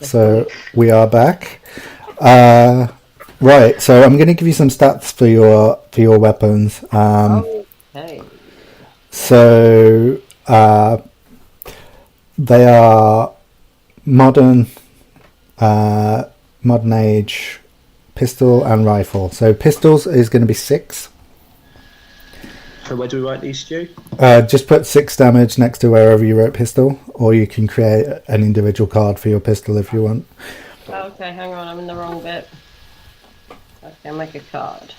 So we are back. Right, so I'm going to give you some stats for your weapons. Okay. So they are modern age pistol and rifle. So pistols is going to be 6. So where do we write these, Stu? Just put 6 damage next to wherever you wrote pistol, or you can create an individual card for your pistol if you want. Okay, hang on, I'm in the wrong bit. Okay, I'll make a card.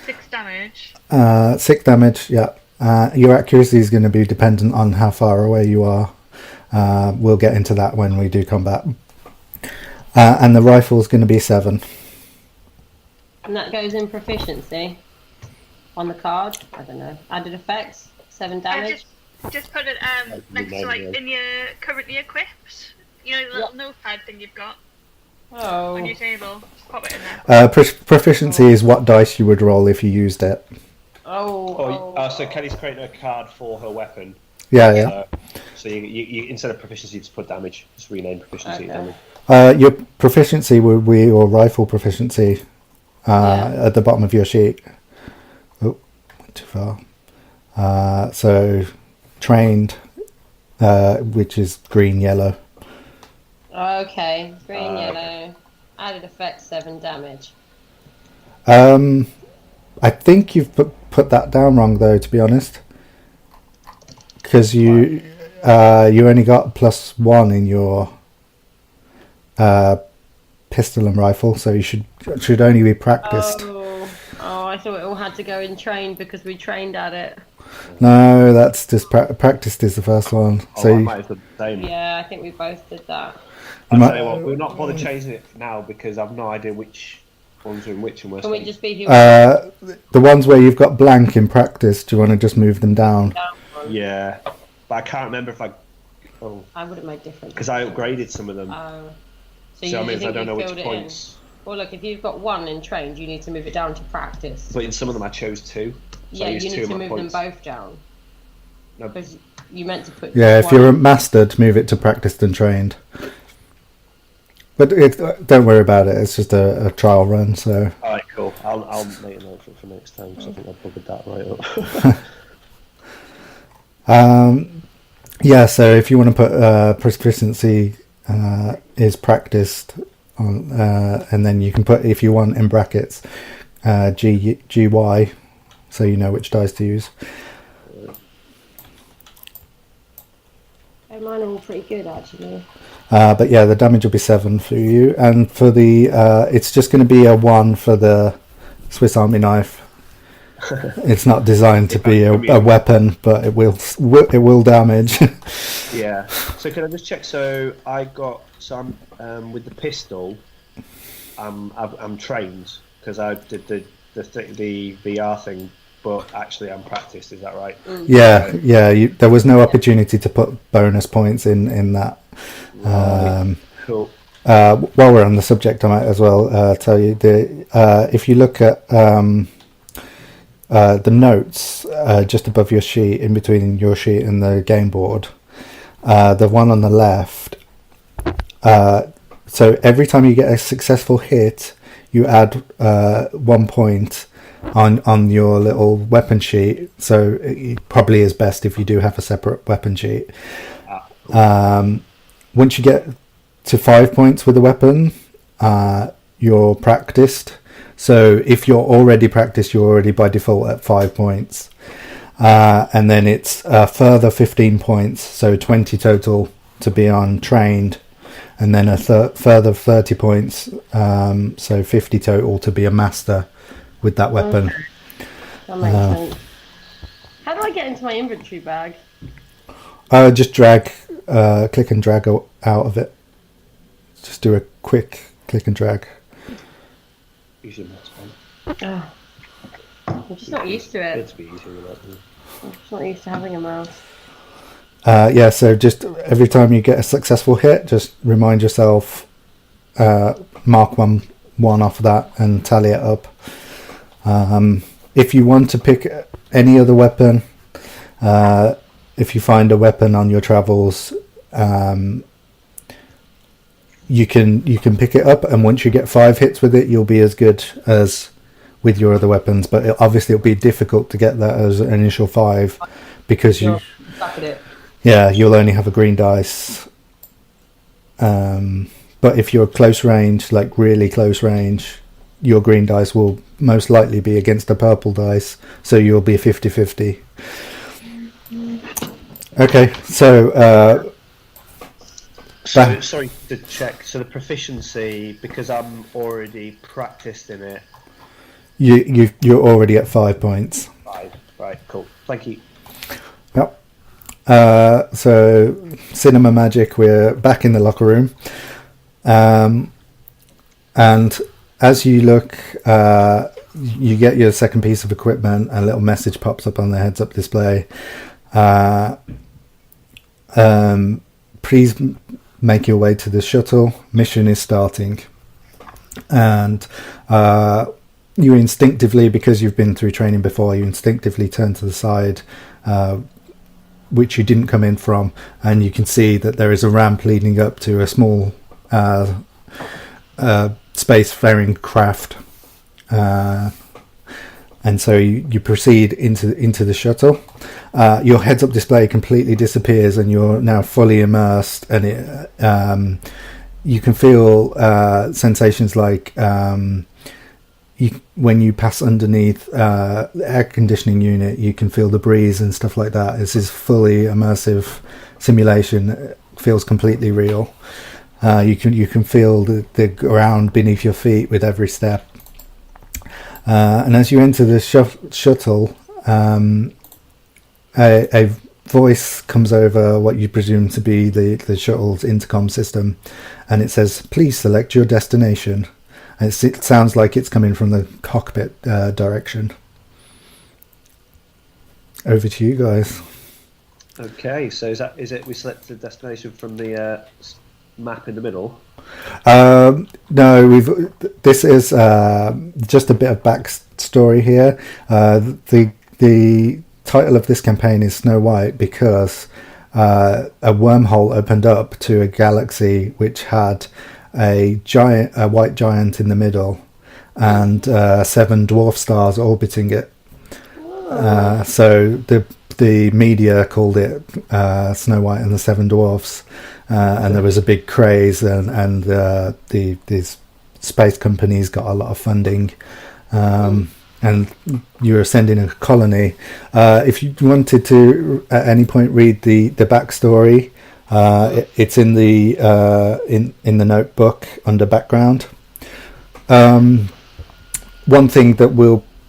6 damage. 6 damage, yeah. Your accuracy is going to be dependent on how far away you are. We'll get into that when we do combat. And the rifle is going to be 7. And that goes in proficiency on the card. I don't know. Added effects, 7 damage. Just put it next to like in your currently equipped. You know the little notepad thing you've got on your table. Just pop it in there. Proficiency is what dice you would roll if you used it. So Kelly's creating a card for her weapon. Yeah. So you instead of proficiency, just put damage. Just rename proficiency damage. Your proficiency would be your rifle proficiency at the bottom of your sheet. Oh, went too far. So trained, which is green, yellow. Okay, green, yellow. Added effects, 7 damage. I think you've put that down wrong, though, to be honest. Because you only got +1 in your pistol and rifle, so you should only be practiced. Oh, I thought it all had to go in trained because we trained at it. No, that's just practiced is the first one. So I might have done the same. Yeah, I think we both did that. I'll tell you what, we're not bothered changing it now because I've no idea which ones are in which and where. Can we just be the ones where you've got blank in practice, do you want to just move them down? Yeah, but I can't remember if I would have made difference. Because I upgraded some of them. So I mean, think I don't know which filled it points. Well, look, if you've got 1 in trained, you need to move it down to practice. But in some of them I chose 2. So yeah, you need to move them both down. No. Because you meant to put. Yeah, if you're a mastered, move it to practiced and trained. But don't worry about it. It's just a trial run. So. All right, cool. I'll make a note for next time because I think I've buggered that right up. Yeah. So if you want to put proficiency is practiced on, and then you can put, if you want, in brackets GY, so you know which dice to use. Mine are all pretty good actually. But yeah, the damage will be 7 for you, and for the it's just going to be a 1 for the Swiss Army knife. It's not designed to be a weapon, but it will damage. Yeah. So can I just check? So I'm with the pistol. I'm trained because I did the VR thing. But actually, I'm practiced. Is that right? Yeah. There was no opportunity to put bonus points in that. Cool. While we're on the subject, I might as well tell you if you look at the notes just above your sheet, in between your sheet and the game board, the one on the left. So every time you get a successful hit, you add 1 point on your little weapon sheet, so it probably is best if you do have a separate weapon sheet. Once you get to 5 points with a weapon, you're practiced. So if you're already practiced, you're already by default at 5 points, and then it's a further 15 points, so 20 total to be on trained, and then a further 30 points, so 50 total to be a master with that weapon. That makes sense. How do I get into my inventory bag? Just click and drag out of it. Just do a quick click and drag. Usually that's fine. I'm just not used to it. It's be easier with that. I'm just not used to having a mouse. Yeah, so just every time you get a successful hit, just remind yourself, mark one off of that and tally it up. If you want to pick any other weapon, if you find a weapon on your travels, you can pick it up, and once you get 5 hits with it, you'll be as good as with your other weapons. But obviously, it'll be difficult to get that as an initial 5 because You're stuck at it. you'll only have a green dice. But if you're close range, like really close range, your green dice will most likely be against a purple dice, so you'll be 50-50. Okay, so sorry to check. So the proficiency, because I'm already practiced in it. You're already at 5 points. 5, right? Cool. Thank you. Yep. So cinema magic. We're back in the locker room, and as you look, you get your second piece of equipment. A little message pops up on the heads-up display. Please make your way to the shuttle. Mission is starting, and you instinctively, because you've been through training before, you instinctively turn to the side, which you didn't come in from, and you can see that there is a ramp leading up to a small space-faring craft, and so you proceed into the shuttle. Your heads-up display completely disappears, and you're now fully immersed, and you can feel sensations like when you pass underneath the air conditioning unit, you can feel the breeze and stuff like that. This is fully immersive simulation. It feels completely real. You can feel the ground beneath your feet with every step. And as you enter the shuttle, a voice comes over what you presume to be the shuttle's intercom system, and it says, "Please select your destination." And it sounds like it's coming from the cockpit direction. Over to you guys. Okay, so is it we select the destination from the map in the middle? No, this is just a bit of backstory here. The title of this campaign is Snow White because a wormhole opened up to a galaxy which had a white giant in the middle and 7 dwarf stars orbiting it. So the media called it Snow White and the 7 Dwarfs, and there was a big craze, and these space companies got a lot of funding, and you were sending a colony. If you wanted to at any point read the backstory, it's in the notebook under background. One thing that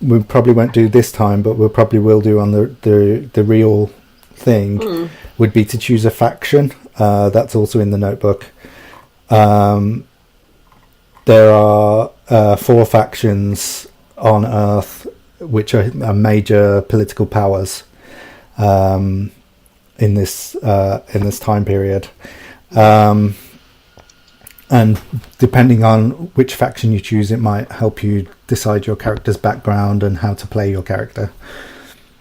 we probably won't do this time, but we probably will do on the real thing, would be to choose a faction. That's also in the notebook. There are 4 factions on Earth which are major political powers in this time period, and depending on which faction you choose, it might help you decide your character's background and how to play your character.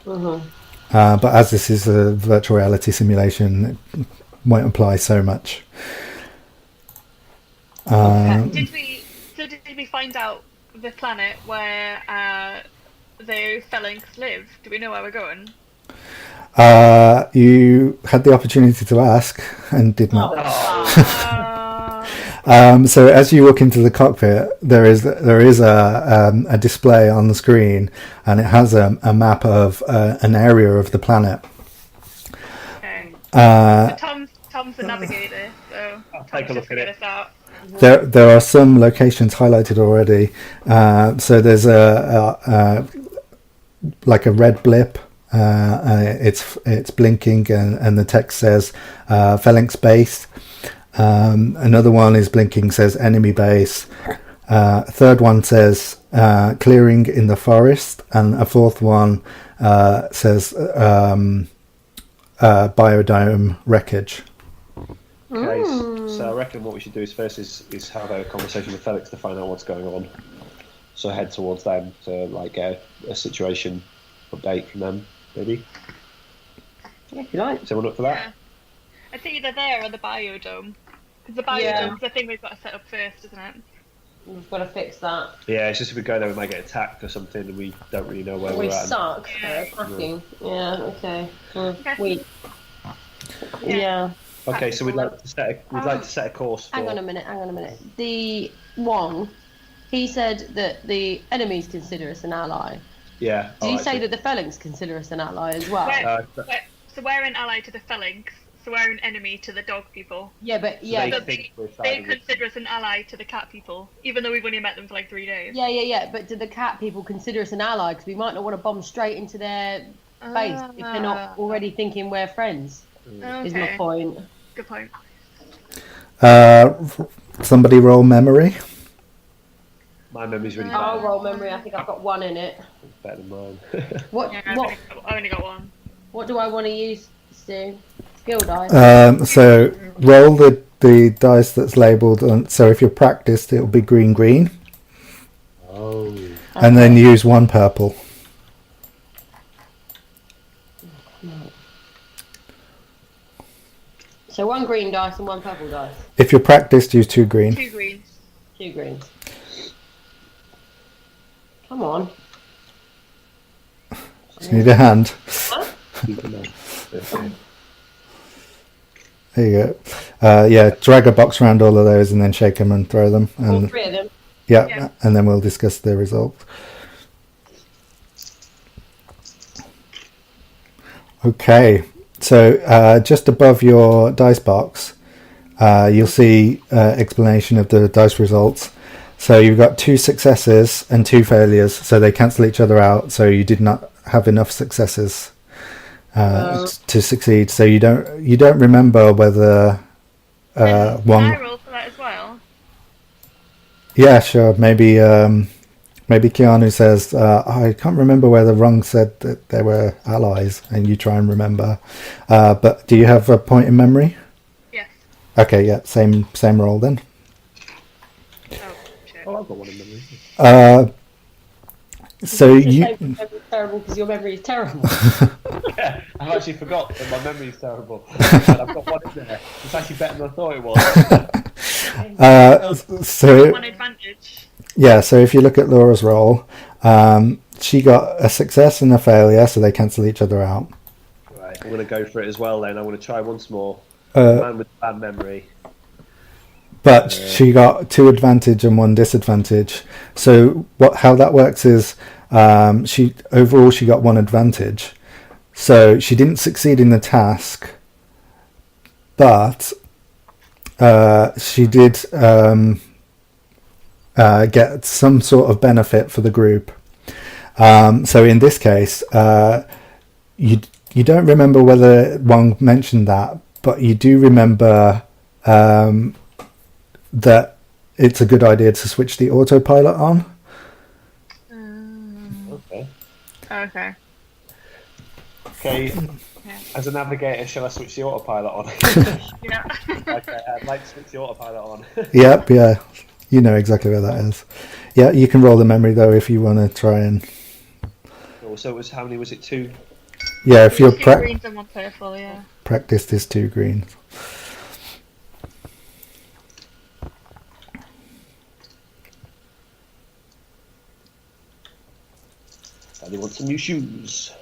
But as this is a virtual reality simulation, it won't apply so much. Did we find out the planet where the Phalanx live? Do we know where we're going? You had the opportunity to ask and did not. So as you walk into the cockpit, there is a display on the screen, and it has a map of an area of the planet. Okay. So Tom's the navigator, so I'll take a look at it. There are some locations highlighted already. So there's like a red blip. It's blinking, and the text says Phalanx base. Another one is blinking, says enemy base. Third one says clearing in the forest, and a fourth one says biodome wreckage. Okay, so I reckon what we should do is first is have a conversation with Felix to find out what's going on. So head towards them to get a situation update from them, maybe. Yeah, if you like. Someone up for that? Yeah. I think either there or the biodome, Because the biodome's the thing we've got to set up first, isn't it? We've got to fix that. Yeah, it's just if we go there, we might get attacked or something, and we don't really know where We we're at. suck at attacking. Yeah, okay. We. Yeah. Okay, so we'd like to set a course. Hang on a minute. The one, he said that the enemies consider us an ally. Yeah. Did you say that the Phalanx consider us an ally as well? So we're an ally to the Phalanx, so we're an enemy to the dog people. Yeah, but So they consider us an ally to the cat people, even though we've only met them for like 3 days. Yeah. But do the cat people consider us an ally? Because we might not want to bomb straight into their base if they're not already thinking we're friends. Is my point. Good point. Somebody roll memory. My memory's really bad. I'll roll memory. I think I've got 1 in it. It's better than mine. What? I've only got 1. What do I want to use, Stu? Skill dice. So roll the dice that's labelled. So if you're practiced, it'll be green. Oh. And then use 1 purple. So 1 green dice and 1 purple dice. If you're practiced, use 2 green. 2 greens. 2 greens. Come on. Just need a hand. Huh? There you go. Drag a box around all of those and then shake them and throw them. And, All 3 of them. Yeah, and then we'll discuss the results. Okay, so just above your dice box, you'll see explanation of the dice results. So you've got 2 successes and 2 failures, so they cancel each other out. So you did not have enough successes to succeed. So you don't remember whether one. Can I roll for that as well? Yeah, sure. Maybe Keanu says, I can't remember whether Rung said that they were allies, and you try and remember. But do you have a point in memory? Yes. Okay, yeah, same roll then. Oh, I've got 1 in memory. So you. Terrible because your memory is terrible. Yeah, I've actually forgot that my memory is terrible. And I've got 1 in there. It's actually better than I thought it was. So 1 advantage. Yeah, so if you look at Laura's roll, she got a success and a failure, so they cancel each other out. Right, I'm going to go for it as well then. I'm going to try once more. Man with bad memory. But she got 2 advantage and 1 disadvantage. So how that works is she got 1 advantage. So she didn't succeed in the task, but she did get some sort of benefit for the group. So in this case, you don't remember whether Wong mentioned that, but you do remember that it's a good idea to switch the autopilot on. Okay. As a navigator, shall I switch the autopilot on? Yeah. Okay, I'd like to switch the autopilot on. Yep, yeah. You know exactly where that is. Yeah, you can roll the memory though if you want to try and. So it was how many? Was it 2? Yeah, if you're 2 greens and 1 purple. Yeah. Practiced is 2 greens. And they want some new shoes.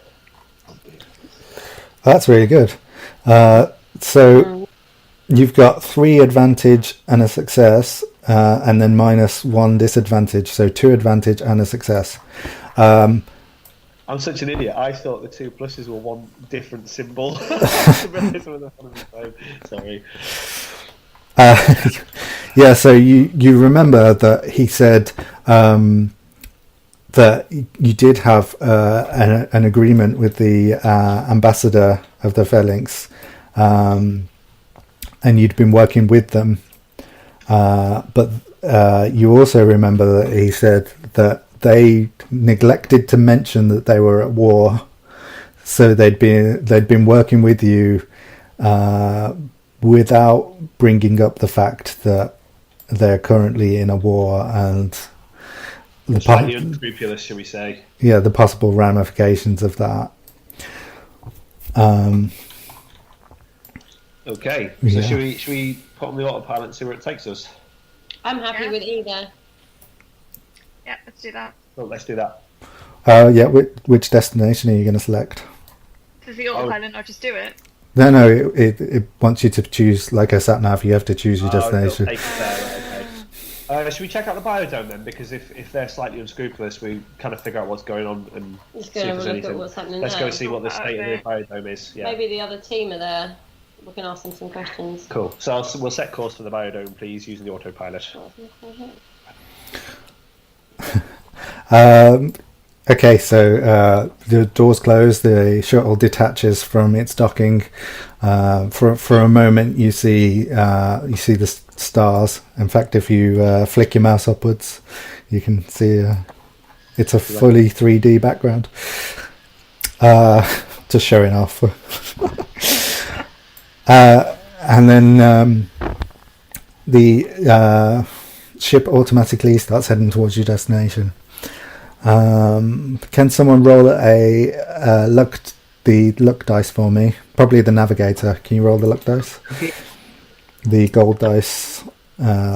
That's really good. So you've got 3 advantage and a success, and then minus 1 disadvantage. So 2 advantage and a success. I'm such an idiot. I thought the 2 pluses were 1 different symbol. Sorry. Yeah, so you remember that he said that you did have an agreement with the ambassador of the Phalanx, and you'd been working with them. But you also remember that he said that they neglected to mention that they were at war, so they'd been working with you without bringing up the fact that they're currently in a war and slightly unscrupulous, shall we say? Yeah, the possible ramifications of that. Okay, so should we put on the autopilot and see where it takes us? I'm happy with either. Yeah, let's do that. Well, let's do that. Which destination are you going to select? Does the autopilot not just do it? No, it wants you to choose, like a sat nav, you have to choose your destination. Okay. Should we check out the biodome then? Because if they're slightly unscrupulous, we kind of figure out what's going on and Let's see go if there's look anything. at what's happening Let's there. go see what the state of the biodome is. Yeah. Maybe the other team are there. We can ask them some questions. Cool. So we'll set course for the biodome, please, using the autopilot. Okay, so the doors close, the shuttle detaches from its docking. For a moment, you see the stars. In fact, if you flick your mouse upwards, you can see it's a fully 3D background. Just showing off. And then the ship automatically starts heading towards your destination. Can someone roll the luck dice for me? Probably the navigator. Can you roll the luck dice? The gold dice.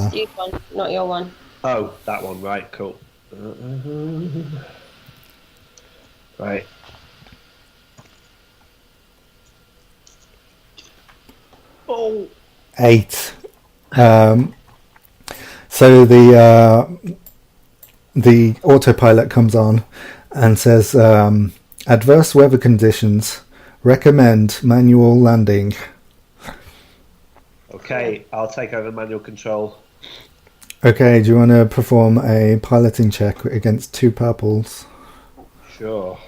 Steve's one, not your one. Oh, that one. Right. Cool. Right. Oh. 8. So the autopilot comes on and says, adverse weather conditions, recommend manual landing. Okay, I'll take over manual control. Okay, do you want to perform a piloting check against 2 purples? Sure.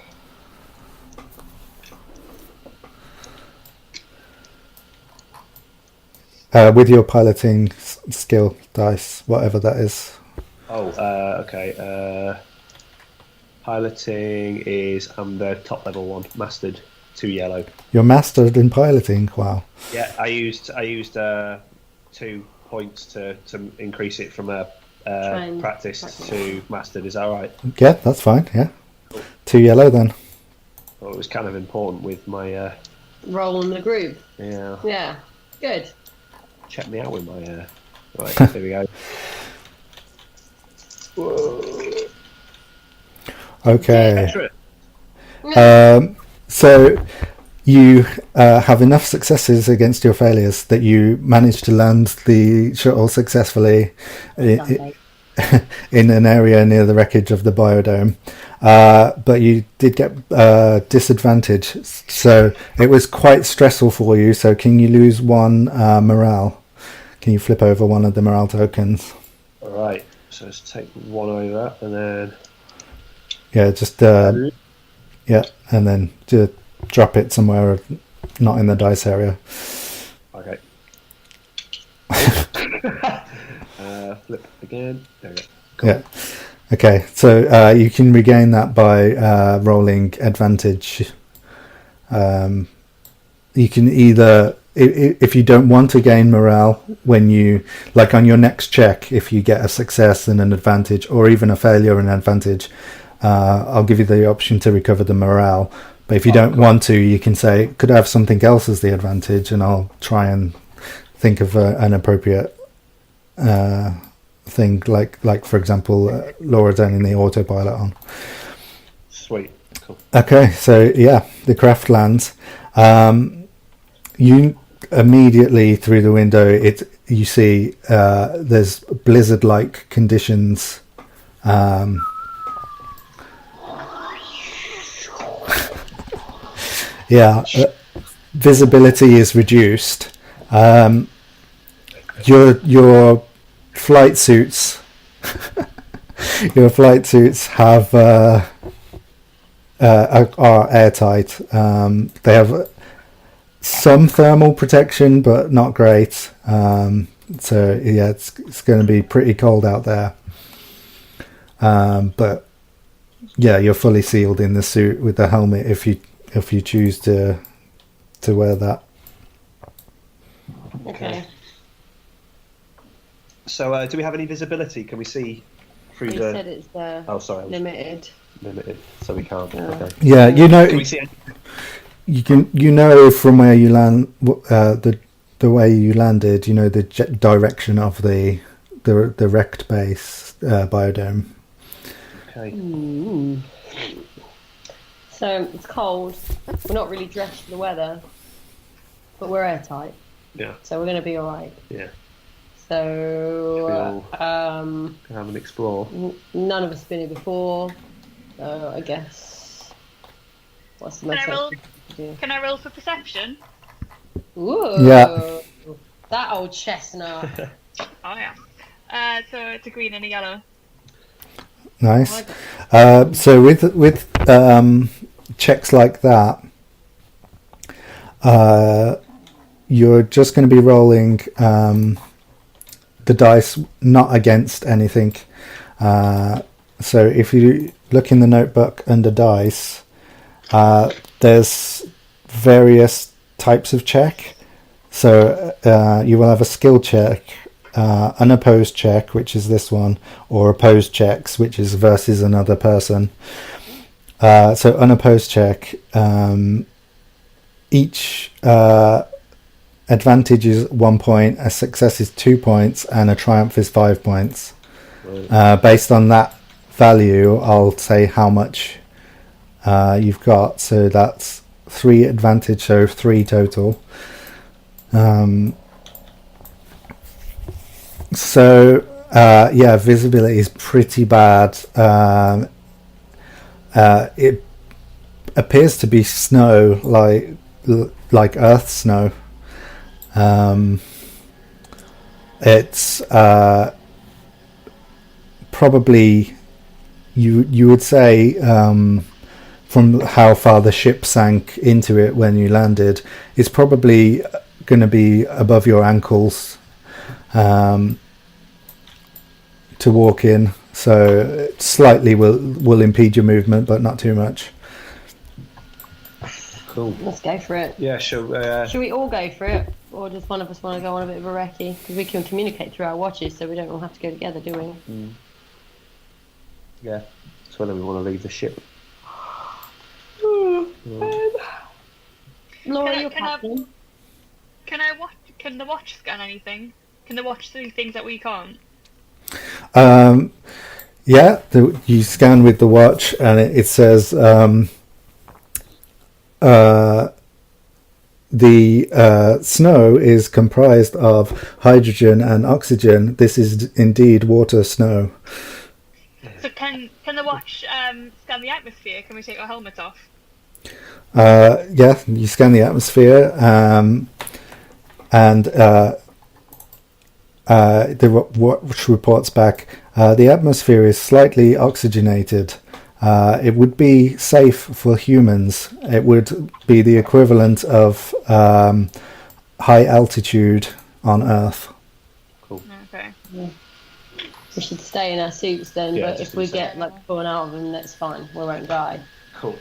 With your piloting skill dice, whatever that is. Oh, okay. Piloting is I'm the top level one, mastered, 2 yellow. You're mastered in piloting. Wow. Yeah, I used 2 points to increase it from a practice to mastered. Is that right? Yeah, that's fine. Yeah, 2 yellow then. Well, it was kind of important with my role in the group. Yeah. Yeah. Good. Check me out with my right. There we go. Whoa. Okay. So you have enough successes against your failures that you manage to land the shuttle successfully in an area near the wreckage of the biodome. But you did get disadvantage, so it was quite stressful for you. So can you lose 1 morale? Can you flip over one of the morale tokens? All right. So let's take 1 over, and then just and then just drop it somewhere not in the dice area. Okay. Flip again. There we go. Cool. Yeah. Okay. So you can regain that by rolling advantage. You can either, if you don't want to gain morale when you, like on your next check, if you get a success and an advantage, or even a failure and an advantage, I'll give you the option to recover the morale. But if you don't want to, you can say, could I have something else as the advantage? And I'll try and think of an appropriate thing, like for example, Laura turning the autopilot on. Sweet. Cool. Okay, so yeah, the craft lands. You immediately through the window, you see there's blizzard-like conditions. Visibility is reduced. Your flight suits, have are airtight. They have some thermal protection, but not great. So yeah, it's going to be pretty cold out there. But yeah, you're fully sealed in the suit with the helmet if you choose to wear that. Okay. So do we have any visibility? Can we see through You said it's limited. Limited, so we can't. Okay. Yeah, Can we see anything? you know from where you land, the the way you landed, you know, the direction of the wrecked base biodome. Okay. So it's cold. We're not really dressed for the weather, but we're airtight. Yeah. So we're going to be all right. Yeah. So have an explore. None of us have been here before. So I guess what's the most sensible to do? Can I roll for perception? Ooh. Yeah. That old chestnut. Oh yeah. So it's a green and a yellow. Nice. So with checks like that, you're just going to be rolling the dice not against anything. So if you look in the notebook under dice, there's various types of check. So you will have a skill check, unopposed check, which is this one, or opposed checks, which is versus another person. So unopposed check, each advantage is 1 point, a success is 2 points, and a triumph is 5 points. Right. Based on that value, I'll say how much you've got. So that's 3 advantage, so 3 total. Visibility is pretty bad. It appears to be snow, like Earth snow. It's probably you would say from how far the ship sank into it when you landed, it's probably going to be above your ankles to walk in, so it slightly will impede your movement, but not too much. Cool. Let's go for it. Yeah, sure. Should we all go for it, or does one of us want to go on a bit of a recce? Because we can communicate through our watches, so we don't all have to go together, do we? Yeah. It's whether we want to leave the ship. Laura, you're captain. Can the watch scan anything? Can the watch see things that we can't? You scan with the watch, and it says the snow is comprised of hydrogen and oxygen. This is indeed water snow. So can the watch scan the atmosphere? Can we take our helmets off? You scan the atmosphere, and the watch reports back. The atmosphere is slightly oxygenated. It would be safe for humans. It would be the equivalent of high altitude on Earth. Cool. Okay. Yeah. We should stay in our suits then, Yeah, but just if we in get pulling out of them, that's fine. We won't die. Cool.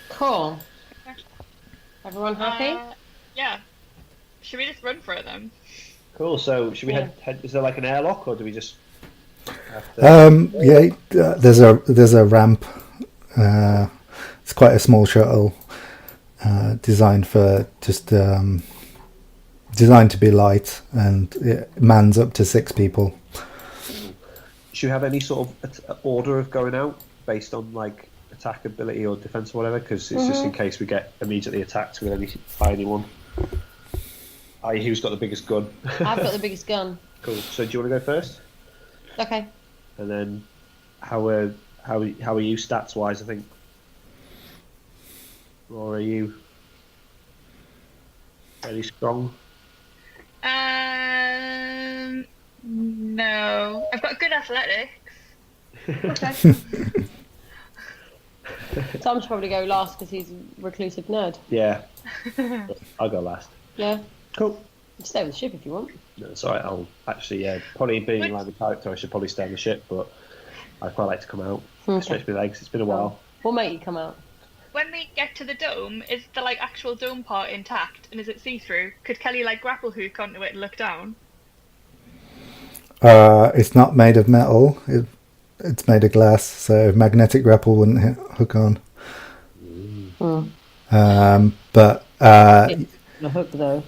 Cool. Everyone happy? Yeah. Should we just run for it then? Cool. So should we head? Is there like an airlock, or do we just? Have to... There's a ramp. It's quite a small shuttle, designed for designed to be light, and it mans up to 6 people. Should we have any sort of order of going out based on like attack ability or defense or whatever? Because it's just in case we get immediately attacked by anyone. Who's got the biggest gun? I've got the biggest gun. Cool. So do you want to go first? Okay. And then how are you stats wise? I think. Or are you fairly strong? No. I've got good athletics. Okay. Tom should probably go last because he's a reclusive nerd. Yeah. I'll go last. Yeah. Cool. Stay with the ship if you want. No, it's alright. I'll actually, probably being in line with character, I should probably stay on the ship, but I'd quite like to come out. Okay. Stretch my legs. It's been a while. We'll make you come out. When we get to the dome, is the actual dome part intact and is it see-through? Could Kelly grapple hook onto it and look down? It's not made of metal. It's made of glass, so magnetic grapple wouldn't hook on. Mm. But a hook though.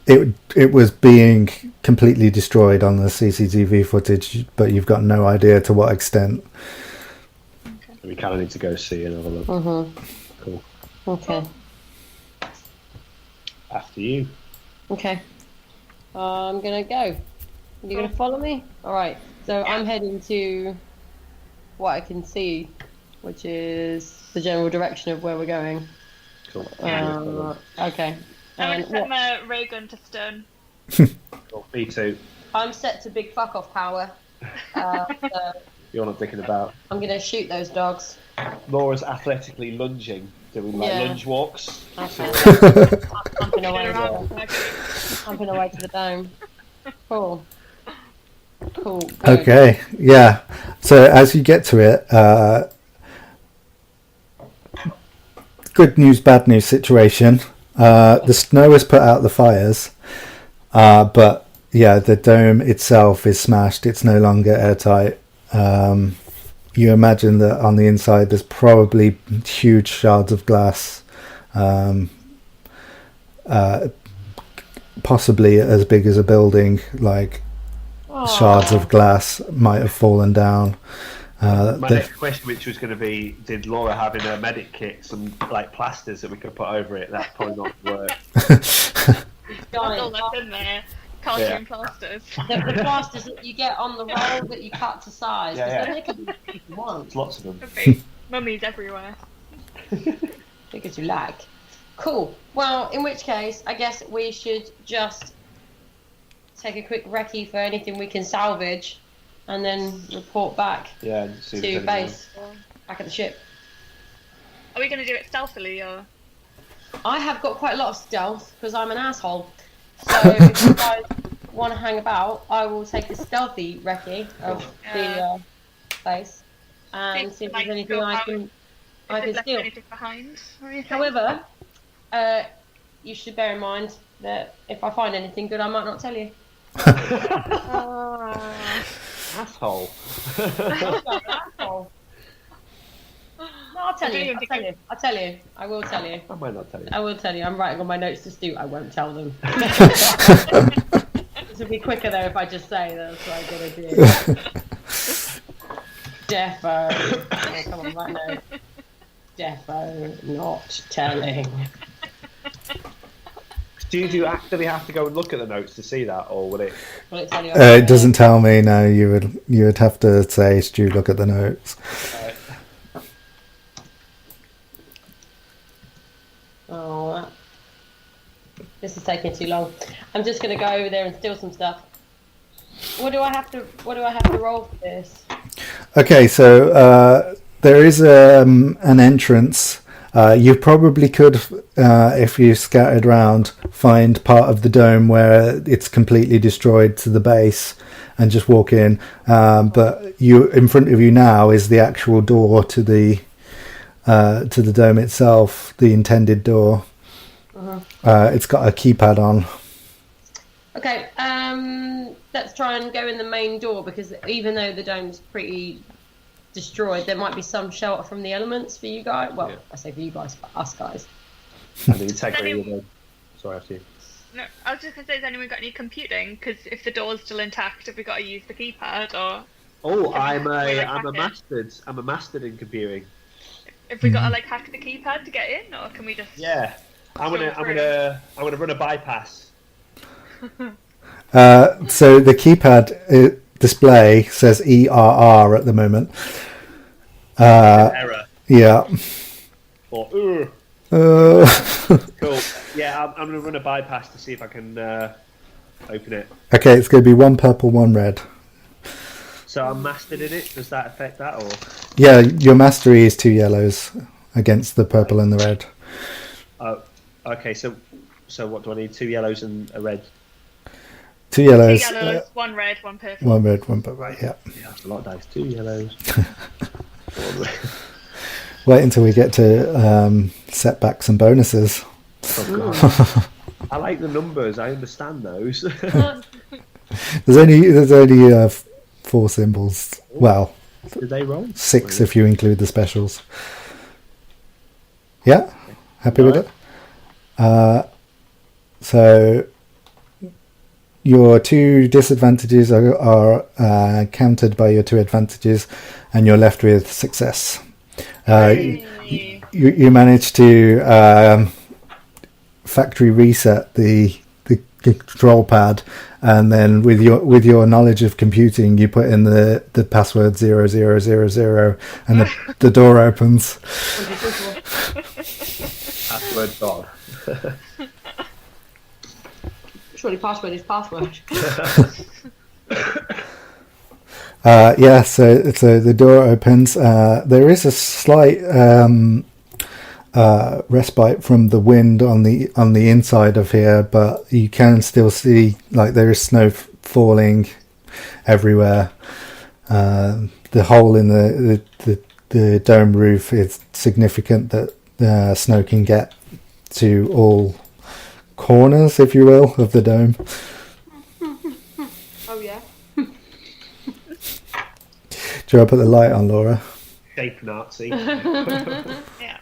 it was being completely destroyed on the CCTV footage, but you've got no idea to what extent. Okay. We kind of need to go see and have a look. Cool. Okay. After you. Okay. I'm gonna go. Are you gonna follow me? All right. So I'm heading to what I can see, which is the general direction of where we're going. Cool. Okay. I'm gonna set my ray gun to stun. Cool. Me too. I'm set to big fuck off power. So You're not thinking about. I'm gonna shoot those dogs. Laura's athletically lunging, doing lunge walks. Okay. Pumping away to the dome. Cool. Good. Okay, yeah. So as you get to it, good news, bad news situation. The snow has put out the fires, but yeah, the dome itself is smashed. It's no longer airtight. You imagine that on the inside there's probably huge shards of glass, possibly as big as a building, like shards of glass might have fallen down. My next question, which was going to be, did Laura have in her medic kit some like plasters that we could put over it? That's probably not going to work. That's all that's in there. Calcium plasters. The plasters that you get on the roll that you cut to size. Yeah. Then they can be if you want. There's lots of them. Okay. Mummies everywhere. Big as you like. Cool. Well, in which case, I guess we should just take a quick recce for anything we can salvage, and then report back to base, back at the ship. Are we going to do it stealthily or? I have got quite a lot of stealth because I'm an asshole. So if you guys want to hang about, I will take a stealthy recce of the base and see if there's anything I can steal. Anything behind or anything? However, you should bear in mind that if I find anything good, I might not tell you. Asshole. Asshole. No, I'll tell you. I will tell you. I might not tell you. I will tell you. I'm writing on my notes to Stu. I won't tell them. This would be quicker though if I just say that's what I'm gonna do. Defo. Oh, come on, right now. Defo, not telling. Do you actually have to go and look at the notes to see that, or will it? Will it tell you? It doesn't tell me. No, you would have to say, Stu, look at the notes. Oh, this is taking too long. I'm just going to go over there and steal some stuff. What do I have to roll for this? Okay, so there is an entrance. You probably could, if you scattered around, find part of the dome where it's completely destroyed to the base and just walk in. But in front of you now is the actual door to the dome itself, the intended door. It's got a keypad on. Okay, let's try and go in the main door, because even though the dome's pretty destroyed, there might be some shelter from the elements for you guys. Well, yeah. I say for you guys, for us guys. And the integrity Sorry, after you. No, I was just going to say, has anyone got any computing? Because if the door's still intact, have we got to use the keypad or? Oh, I'm a mastered in computing. Have we got to hack the keypad to get in, or can we just? Yeah, I'm gonna run a bypass. So the keypad display says ERR at the moment. Error. Yeah. Or Cool. Yeah, I'm gonna run a bypass to see if I can open it. Okay, it's going to be one purple, one red. So I'm mastered in it. Does that affect that, or? Yeah, your mastery is 2 yellows against the purple and the red. Oh, okay. So what do I need? 2 yellows and a red. 2 yellows. 2 yellows, 1 red, 1 purple. 1 red, 1 purple. Yeah. Yeah, that's a lot of dice. 2 yellows. 1 red. Wait until we get to setbacks and bonuses. Oh, I like the numbers. I understand those. There's only 4 symbols. Well, did they roll? 6 if you include the specials. Yeah, happy with it. So your 2 disadvantages are countered by your 2 advantages, and you're left with success. You managed to factory reset the control pad, and then with your knowledge of computing, you put in the password 0000, and the door opens. Password gone. Surely password is password. So the door opens. There is a slight respite from the wind on the inside of here, but you can still see there is snow falling everywhere. The hole in the dome roof is significant that snow can get to all corners, if you will, of the dome. Oh yeah. Do you want to put the light on, Laura? Shape Nazi. Yeah.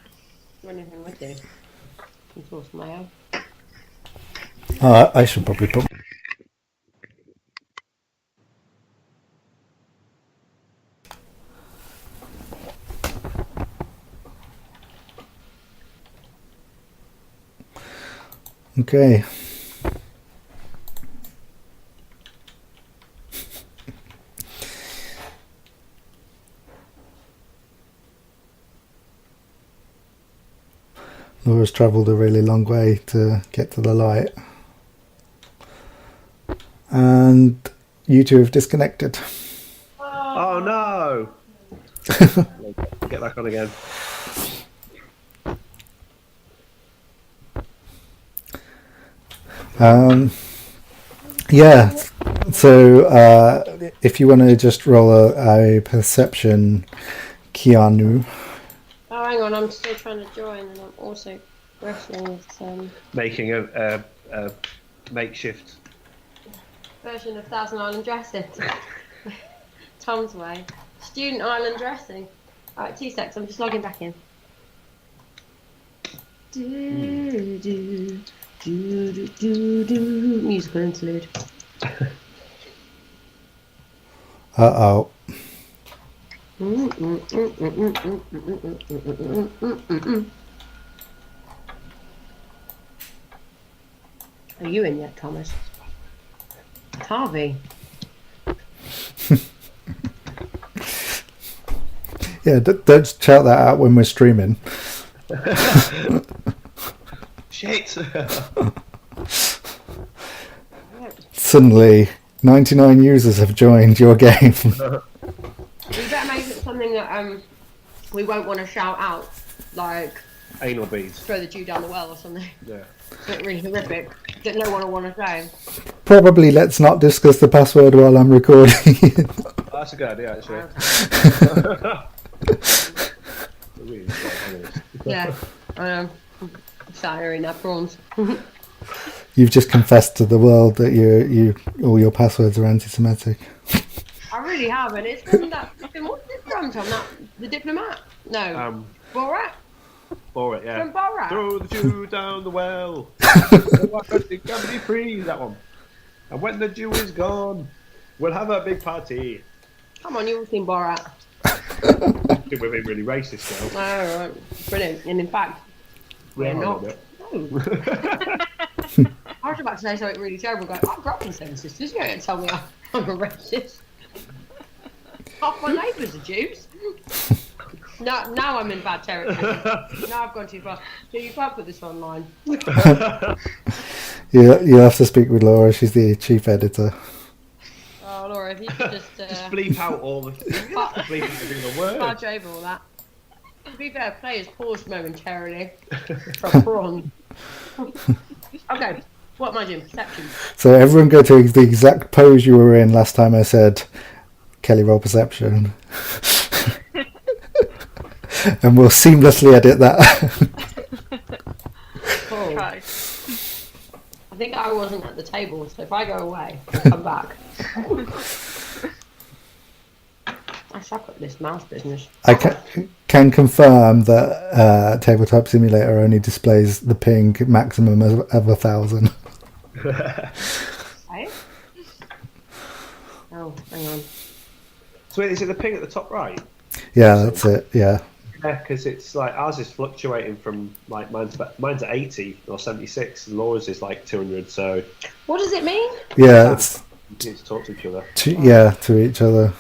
Anything with you? Can source my own. I should probably put. Okay. Laura's travelled a really long way to get to the light. And you 2 have disconnected. Oh no! Get back on again. So if you want to just roll a perception, Keanu. Oh, hang on, I'm still trying to join, and I'm also wrestling with Making a makeshift version of Thousand Island Dressing. Tom's way. Student Island Dressing. Alright, 2 secs, I'm just logging back in. Musical interlude. Uh-oh. Are you in yet, Thomas? Harvey. Yeah, don't shout that out when we're streaming. shit. Suddenly, 99 users have joined your game. We better make it something that we won't want to shout out, like Anal beads. throw the Jew down the well or something. Yeah. Something really horrific that no one will want to say. Probably let's not discuss the password while I'm recording. That's a good idea, actually. Yeah, in our prawns. You've just confessed to the world that you all your passwords are anti-Semitic. I really have, and it's from that fucking, what's this from, Tom? The Diplomat? No. Borat? Borat, yeah. From Borat? Throw the Jew down the well. It can be free, that one. And when the Jew is gone, we'll have a big party. Come on, you've all seen Borat. We're being really racist now. Oh, right. Brilliant. And in fact, we're not. No. I was about to say something really terrible, going, I grew up in Seven Sisters, you don't tell me I'm a racist. Half my neighbours are Jews. Now I'm in bad territory. Now I've gone too far. So you can't put this online. You'll have to speak with Laura, she's the chief editor. Oh, Laura, if you could just bleep out all the bleep out the word. Fudge over all that. To be fair, players paused momentarily for prawn. Okay, what am I doing? Perception. So everyone go to the exact pose you were in last time I said, Kelly, roll perception. And we'll seamlessly edit that. Cool. I think I wasn't at the table, so if I go away, I'll come back. I suck at this mouse business. I can confirm that Tabletop Simulator only displays the ping maximum of 1,000. Hey? Oh, hang on. So is it the ping at the top right? Yeah, that's it. Yeah. Yeah, because it's like ours is fluctuating from like mine's at 80 or 76, and Laura's is like 200. So What does it mean? Yeah, it's you need to talk to each other. to each other.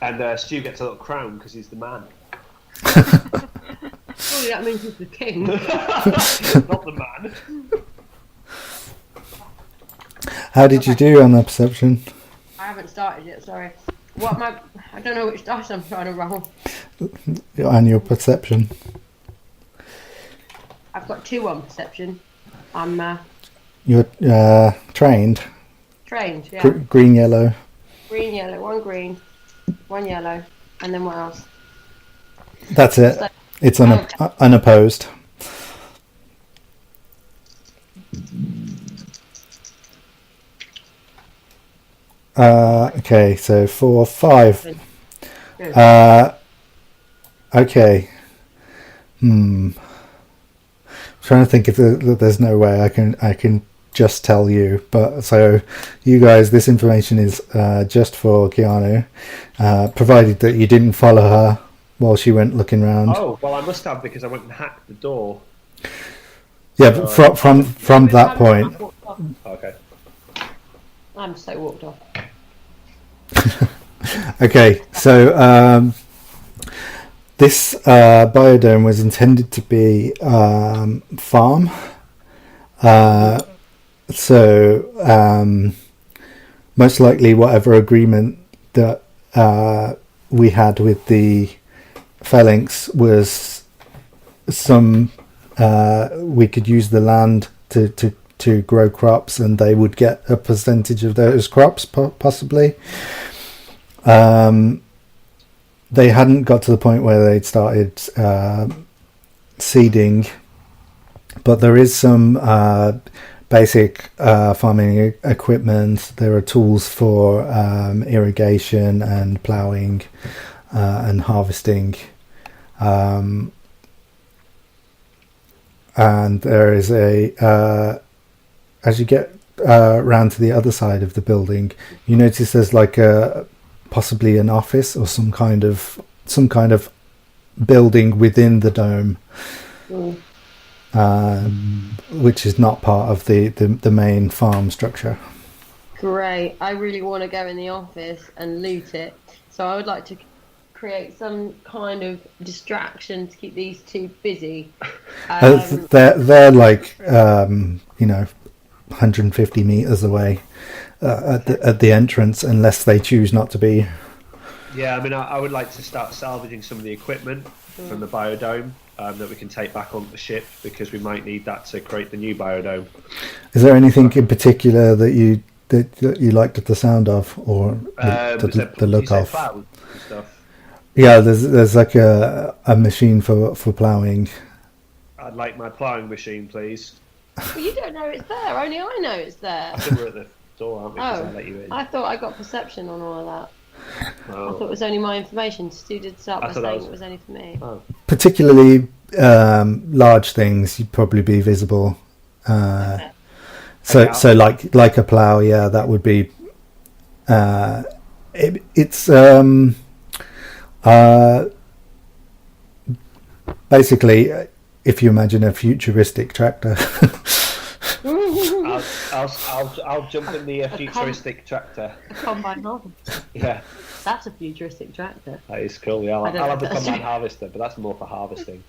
And Stu gets a little crown because he's the man. Surely that means he's the king. Not the man. How did you do on the perception? I haven't started yet. Sorry. What am I don't know which dice I'm trying to roll. And your perception? I've got 2 on perception. I'm You're trained. trained. Yeah. Green, yellow. Green, yellow. 1 green, 1 yellow, and then what else? That's it. So- It's Okay. unopposed. Okay, so 4, 5. Good. Okay. Trying to think if there's no way I can just tell you, but so you guys, this information is just for Keanu, provided that you didn't follow her while she went looking around. Oh, well, I must have because I went and hacked the door. Yeah, but from that point. Okay. I'm so walked off. Okay, so this biodome was intended to be farm. So most likely whatever agreement that we had with the phalanx was some we could use the land to grow crops, and they would get a percentage of those crops possibly. They hadn't got to the point where they'd started seeding, but there is some basic farming equipment. There are tools for irrigation and ploughing and harvesting, and there is as you get round to the other side of the building, you notice there's like possibly an office or some kind of building within the dome, which is not part of the main farm structure. Great. I really want to go in the office and loot it. So I would like to create some kind of distraction to keep these two busy. They're like 150 meters away at the entrance, unless they choose not to be. Yeah, I mean, I would like to start salvaging some of the equipment from the biodome that we can take back on the ship, because we might need that to create the new biodome. Is there anything in particular that you liked the sound of, or the look of? Clouds and stuff. Yeah, there's like a machine for ploughing. I'd like my ploughing machine, please. Well, you don't know it's there. Only I know it's there. I think we're at the door, aren't we? 'Cause I let you in. I thought I got perception on all of that. Oh. I thought it was only my information. Stu did start by saying it was only for me. Oh. Particularly large things, you'd probably be visible. So like a plough, yeah, that would be. It's basically, if you imagine a futuristic tractor. I'll jump in the futuristic tractor. A combine harvester. Yeah, That's a futuristic tractor. that is cool. Yeah, I don't I'll know have the if that's combine true. harvester, but that's more for harvesting.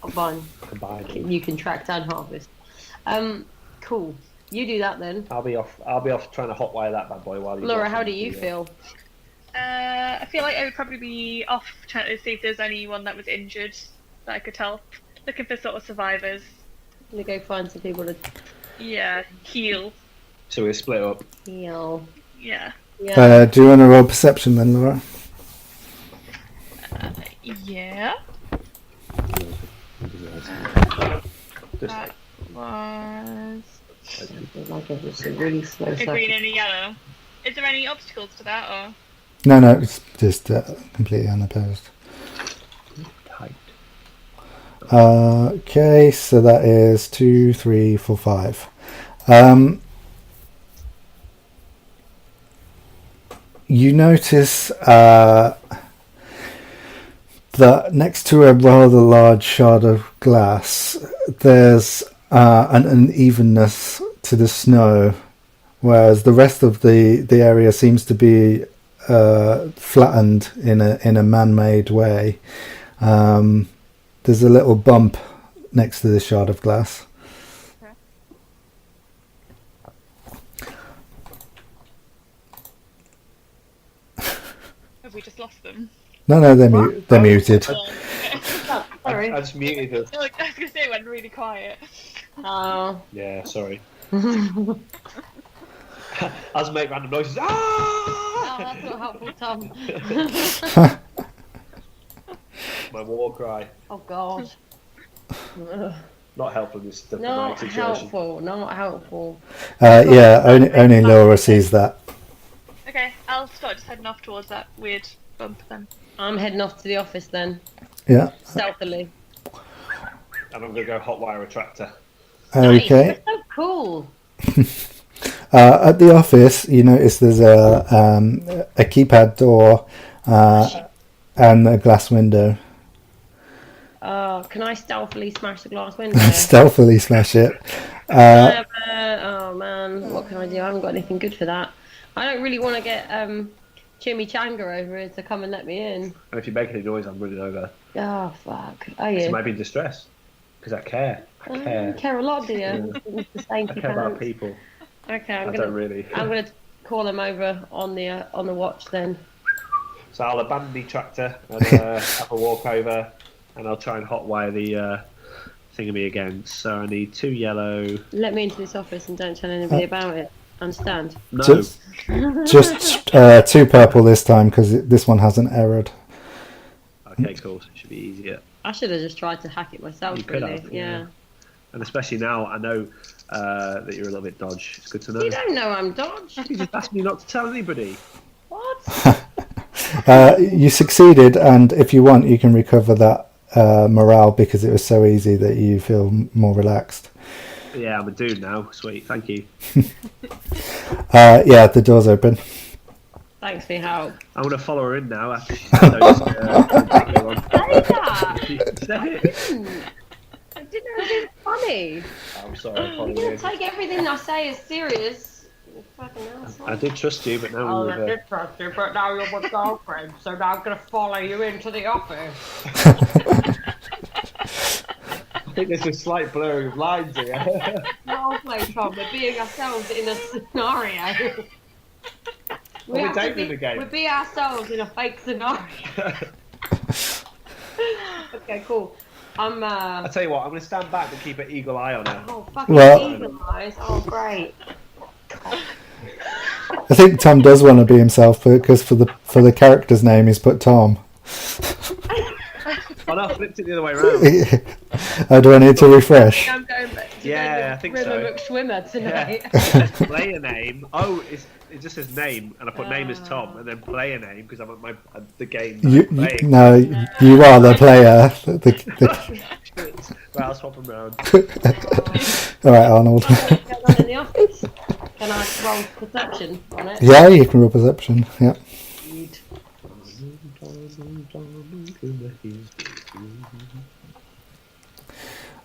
Combine. Combined. You can tract and harvest. Cool. You do that then. I'll be off trying to hotwire that bad boy while you. Laura, how do you feel? I feel like I would probably be off trying to see if there's anyone that was injured that I could help. Looking for sort of survivors. I'm gonna go find some people to Yeah, heal. So we split up. heal. Yeah. Yeah. Do you want to roll perception then, Laura? Yeah. Just That was Like it's a really slow a green second. and a yellow. Is there any obstacles to that, or? No, it's just completely unopposed. tight. Okay, so that is 2, 3, 4, 5. you notice that next to a rather large shard of glass, there's an unevenness to the snow, whereas the rest of the area seems to be flattened in a man-made way. There's a little bump next to this shard of glass. Have we just lost them? No, they're muted. I just muted them. I was going to say it went really quiet. Oh. Yeah, sorry. As make random noises. Ah! Oh, that's not helpful, Tom. My war cry. Oh, God. Not helpful in this Not situation. not helpful. Yeah, only Laura sees that. Okay, I'll start just heading off towards that weird bump then. I'm heading off to the office then, Yeah. stealthily. And I'm going to go hotwire a tractor. Okay. Nice, that's so cool. At the office, you notice there's a keypad door and a glass window. Can I stealthily smash the glass window? Stealthily smash it. Oh man, what can I do? I haven't got anything good for that. I don't really want to get Chimichanga over here to come and let me in. And if you make any noise, I'm running over. Oh fuck! Are So you? you might be in distress. Because I care. I care. You care a lot, do you? I care about people. Okay, I don't really. I'm gonna call them over on the watch then. So I'll abandon the tractor and have a walk over, and I'll try and hotwire the thingamy again. So I need 2 yellow. Let me into this office and don't tell anybody about it. Understand? No. Just 2 purple this time because this one hasn't errored. Okay, cool. So it should be easier. I should have just tried to hack it myself. You could really. have, Yeah. And especially now, I know that you're a little bit dodge. It's good to know. You don't know I'm Dodge. You just asked me not to tell anybody. What? You succeeded, and if you want, you can recover that morale because it was so easy that you feel more relaxed. Yeah, I'm a dude now. Sweet, thank you. Yeah, the door's open. Thanks for your help. I'm going to follow her in now after she's had those particular ones. Say that. Say it. I didn't know it was funny. I'm sorry, I'm You following don't you. take everything I say as serious. You fucking asshole. I did trust you, but now Oh, we're I did trust you, but now you're my girlfriend, so now I'm gonna follow you into the office. I think there's a slight blurring of lines here. Role play, Tom. We're being ourselves in a scenario. We're have to dating again. We be ourselves in a fake scenario. Okay, cool. I tell you what, I'm going to stand back and keep an eagle eye on her. Oh, fucking Well- eagle eyes. Oh, great. I think Tom does want to be himself because for the character's name he's put Tom. Oh no, I flipped it the other way around. Do I need to refresh? I'm going back to Yeah, I think so. River McSwimmer tonight. Yeah. Player name. Oh, it just says name, and I put name as Tom, and then player name because I'm at the game that I'm playing. No, you are the player. Right, I'll swap them round. All right, Arnold. What's going on in the office? Can I roll perception on it? Yeah, you can roll perception. Yeah.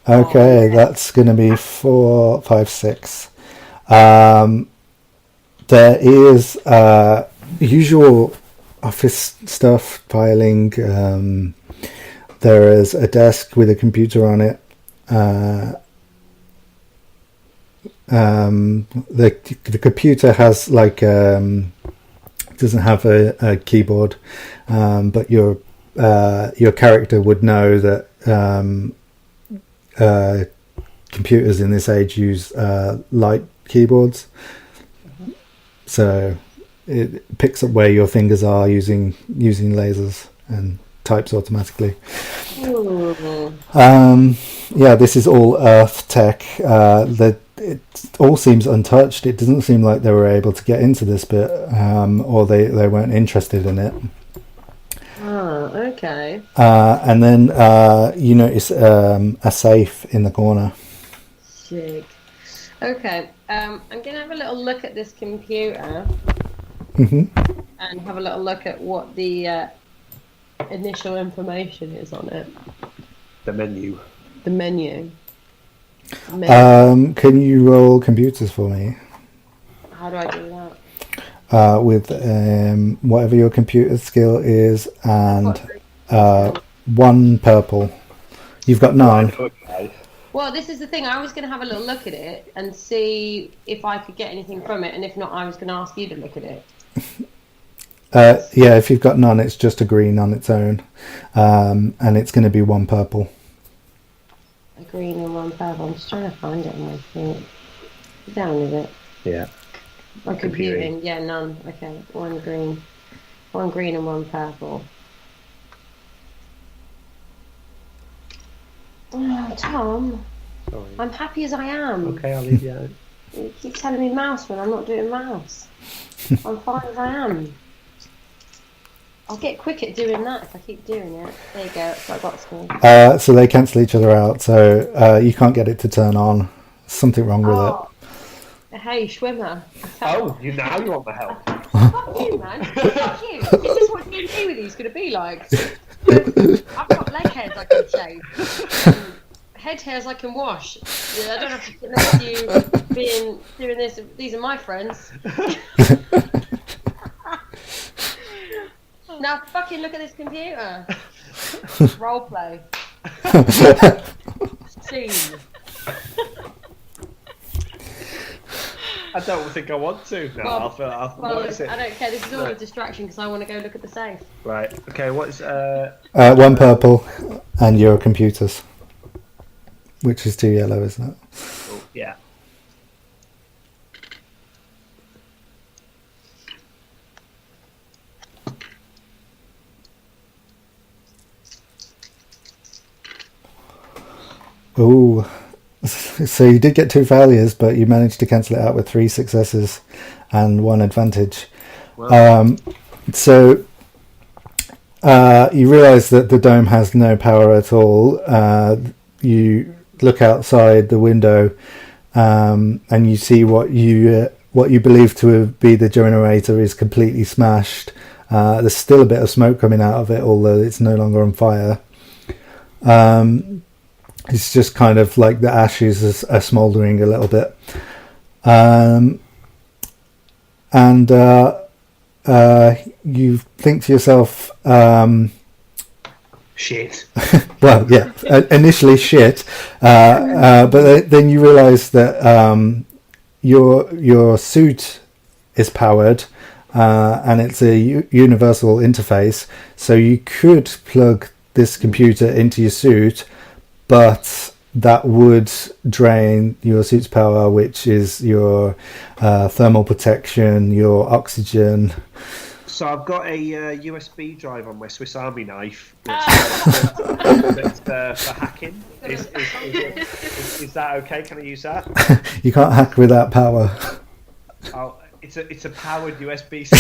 Okay, that's going to be 4, 5, 6. There is usual office stuff, filing. There is a desk with a computer on it. The computer has doesn't have a keyboard, but your character would know that computers in this age use light keyboards. So it picks up where your fingers are using lasers and types automatically. Yeah, this is all Earth tech. It all seems untouched. It doesn't seem like they were able to get into this bit, or they weren't interested in it. Oh, okay. And then you notice a safe in the corner. Sick. Okay, I'm gonna have a little look at this computer. Mm-hmm. and have a little look at what the initial information is on it. The menu. The menu. Can you roll computers for me? How do I do that? With whatever your computer skill is, and 1 purple. You've got 9. Well, this is the thing. I was going to have a little look at it and see if I could get anything from it, and if not, I was going to ask you to look at it. Yeah, if you've got none, it's just a green on its own, and it's going to be 1 purple. A green and 1 purple. I'm just trying to find it on my thing. Down is it? Yeah. My computing. Yeah, none. Okay, 1 green. 1 green and 1 purple. Oh, Tom. Sorry. I'm happy as I am. Okay, I'll leave you out. You keep telling me mouse when I'm not doing mouse. I'm fine as I am. I'll get quick at doing that if I keep doing it. There you go, that's what I got to. So they cancel each other out, so you can't get it to turn on. Something wrong with it. Hey, Schwimmer. Oh, now you want my help. Fuck you, man. Fuck you. This is what D&D with you is going to be like. I've got leg hairs I can shave. Head hairs I can wash. Yeah, I don't have to sit next to you doing this. These are my friends. Now fucking look at this computer. Role play. Scene. I don't think I want to. No, Well, I'll I don't care. This is all a distraction because I want to go look at the safe. Right. Okay. What's 1 purple, and your computers, which is 2 yellow, isn't it? Oh, yeah. Ooh. So you did get 2 failures, but you managed to cancel it out with 3 successes and 1 advantage. Wow. So you realise that the dome has no power at all. You look outside the window, and you see what you believe to be the generator is completely smashed. There's still a bit of smoke coming out of it, although it's no longer on fire. It's just kind of like the ashes are smouldering a little bit. And you think to yourself, shit. Well, yeah, initially shit, but then you realise that your suit is powered, and it's a universal interface, so you could plug this computer into your suit, but that would drain your suit's power, which is your thermal protection, your oxygen. So I've got a USB drive on my Swiss Army knife that's for hacking. Is that okay? Can I use that? You can't hack without power. Oh, it's a powered USB stick.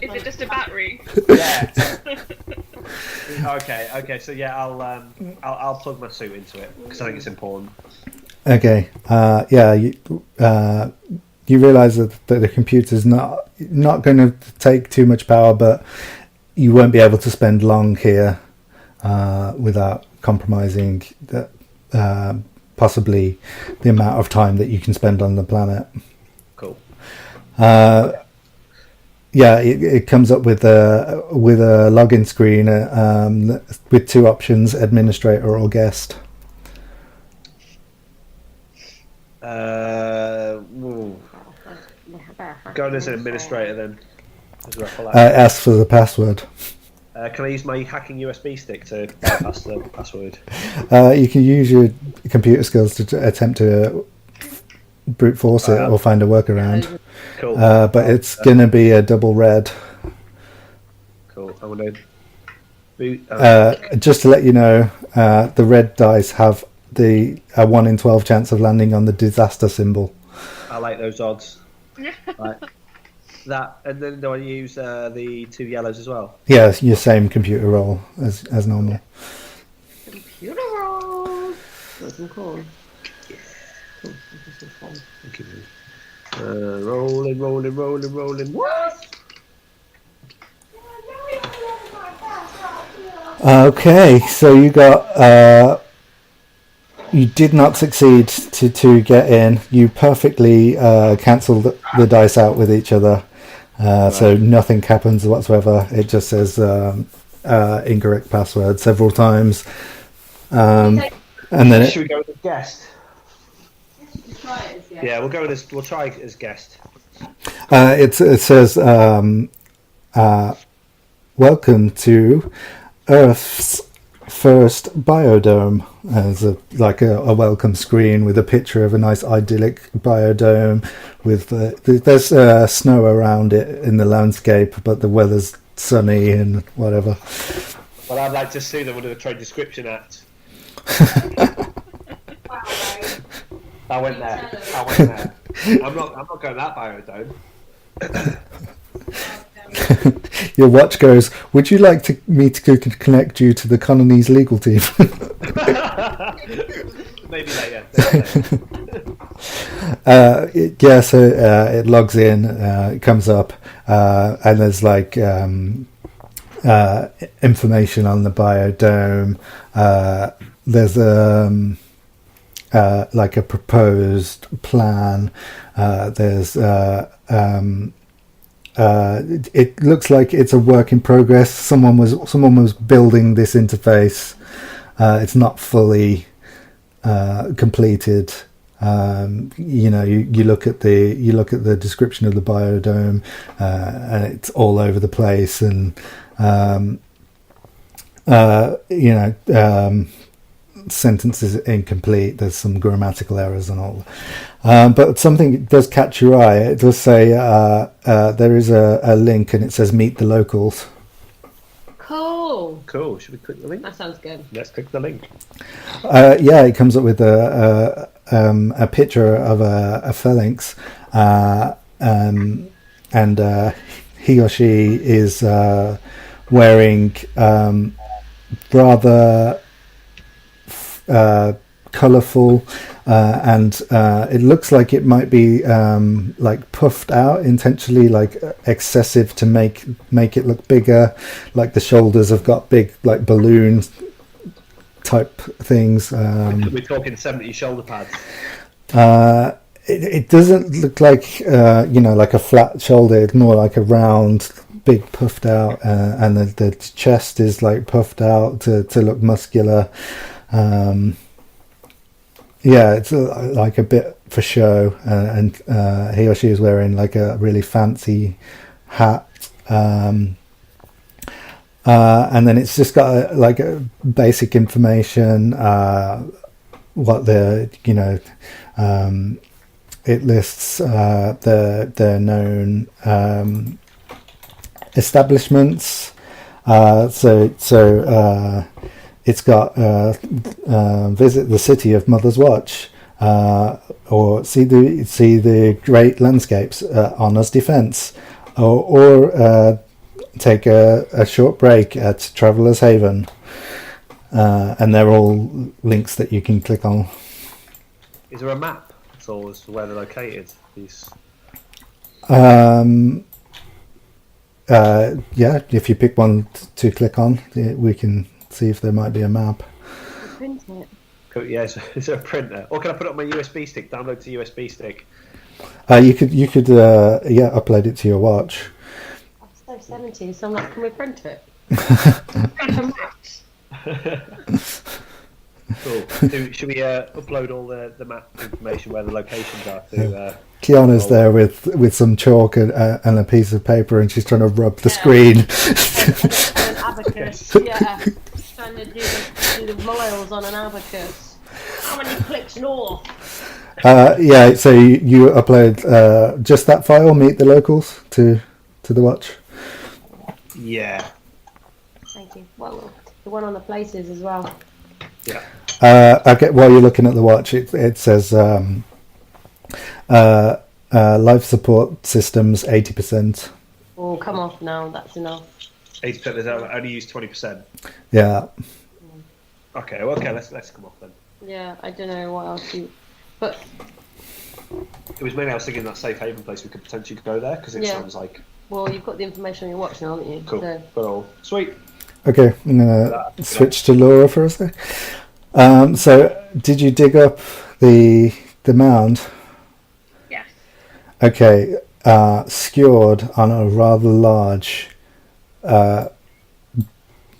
Is it just a battery? Yeah. Okay. So yeah, I'll plug my suit into it because I think it's important. Okay. Yeah. You realise that the computer's not going to take too much power, but you won't be able to spend long here without compromising possibly the amount of time that you can spend on the planet. Cool. Yeah, it comes up with a login screen with 2 options: administrator or guest. Go on as an administrator then. Ask for the password. Can I use my hacking USB stick to bypass the password? You can use your computer skills to attempt to brute force it or find a workaround. Cool. But it's going to be a double red. Cool. I'm going to... just to let you know, the red dice have the 1 in 12 chance of landing on the disaster symbol. I like those odds. Right. That, and then do I use the 2 yellows as well? Yeah, your same computer roll as normal. Computer roll. That's cool. Thank you. Rolling. What? Okay, so you did not succeed to get in. You perfectly cancel the dice out with each other, so nothing happens whatsoever. It just says incorrect password several times, and then should we go with the guest? Yeah, we'll try as guest. it says welcome to Earth's first biodome. As a welcome screen with a picture of a nice idyllic biodome with there's snow around it in the landscape, but the weather's sunny and whatever. Well, I'd like to see them under the Trade Description Act. I went there. I'm not going that biodome. Your watch goes, would you like me to connect you to the colony's legal team? Maybe later. So it logs in, it comes up, and there's information on the biodome. There's a proposed plan. There's it looks like it's a work in progress. Someone was building this interface. It's not fully completed. You look at the description of the biodome, and it's all over the place, and sentences incomplete. There's some grammatical errors and all. But something does catch your eye. It does say there is a link, and it says meet the locals. Cool. Should we click the link? That sounds good. Let's click the link. It comes up with a picture of a phalanx, and he or she is wearing rather colourful, and it looks like it might be puffed out intentionally, excessive to make it look bigger. Like the shoulders have got big balloon type things. We're talking 70 shoulder pads. It doesn't look like like a flat shoulder. It's more like a round, big puffed out, and the chest is puffed out to look muscular. It's a bit for show, and he or she is wearing a really fancy hat, and then it's just got a basic information, what the it lists their known establishments, it's got visit the city of Mother's Watch, or see the great landscapes, Honour's Defence, or take a short break at Traveller's Haven, and they're all links that you can click on. Is there a map at all as to where they're located? These. If you pick one to click on, we can see if there might be a map. Print it. Yeah, is there a printer? Or can I put it on my USB stick? Download to USB stick. You could upload it to your watch. I'm so 70, so I'm like, can we print it? Cool. Should we upload all the map information where the locations are to? Kiana's there with some chalk and a piece of paper, and she's trying to rub the screen. An abacus, trying to do the miles on an abacus. How many clicks north? So you upload just that file, meet the locals, to the watch. Yeah. Thank you. Well, the one on the places as well. Yeah. While you're looking at the watch, it says life support systems 80%. Oh, come off now. That's enough. 80% is only use 20%. Yeah. Okay. Let's come off then. Yeah, I don't know what else but it was mainly I was thinking that safe haven place we could potentially go there because it sounds like. Well, you've got the information on your watch now, haven't you? Cool. So. But all sweet. Okay, I'm gonna switch to Laura for a sec. So, did you dig up the mound? Yes. Okay, skewered on a rather large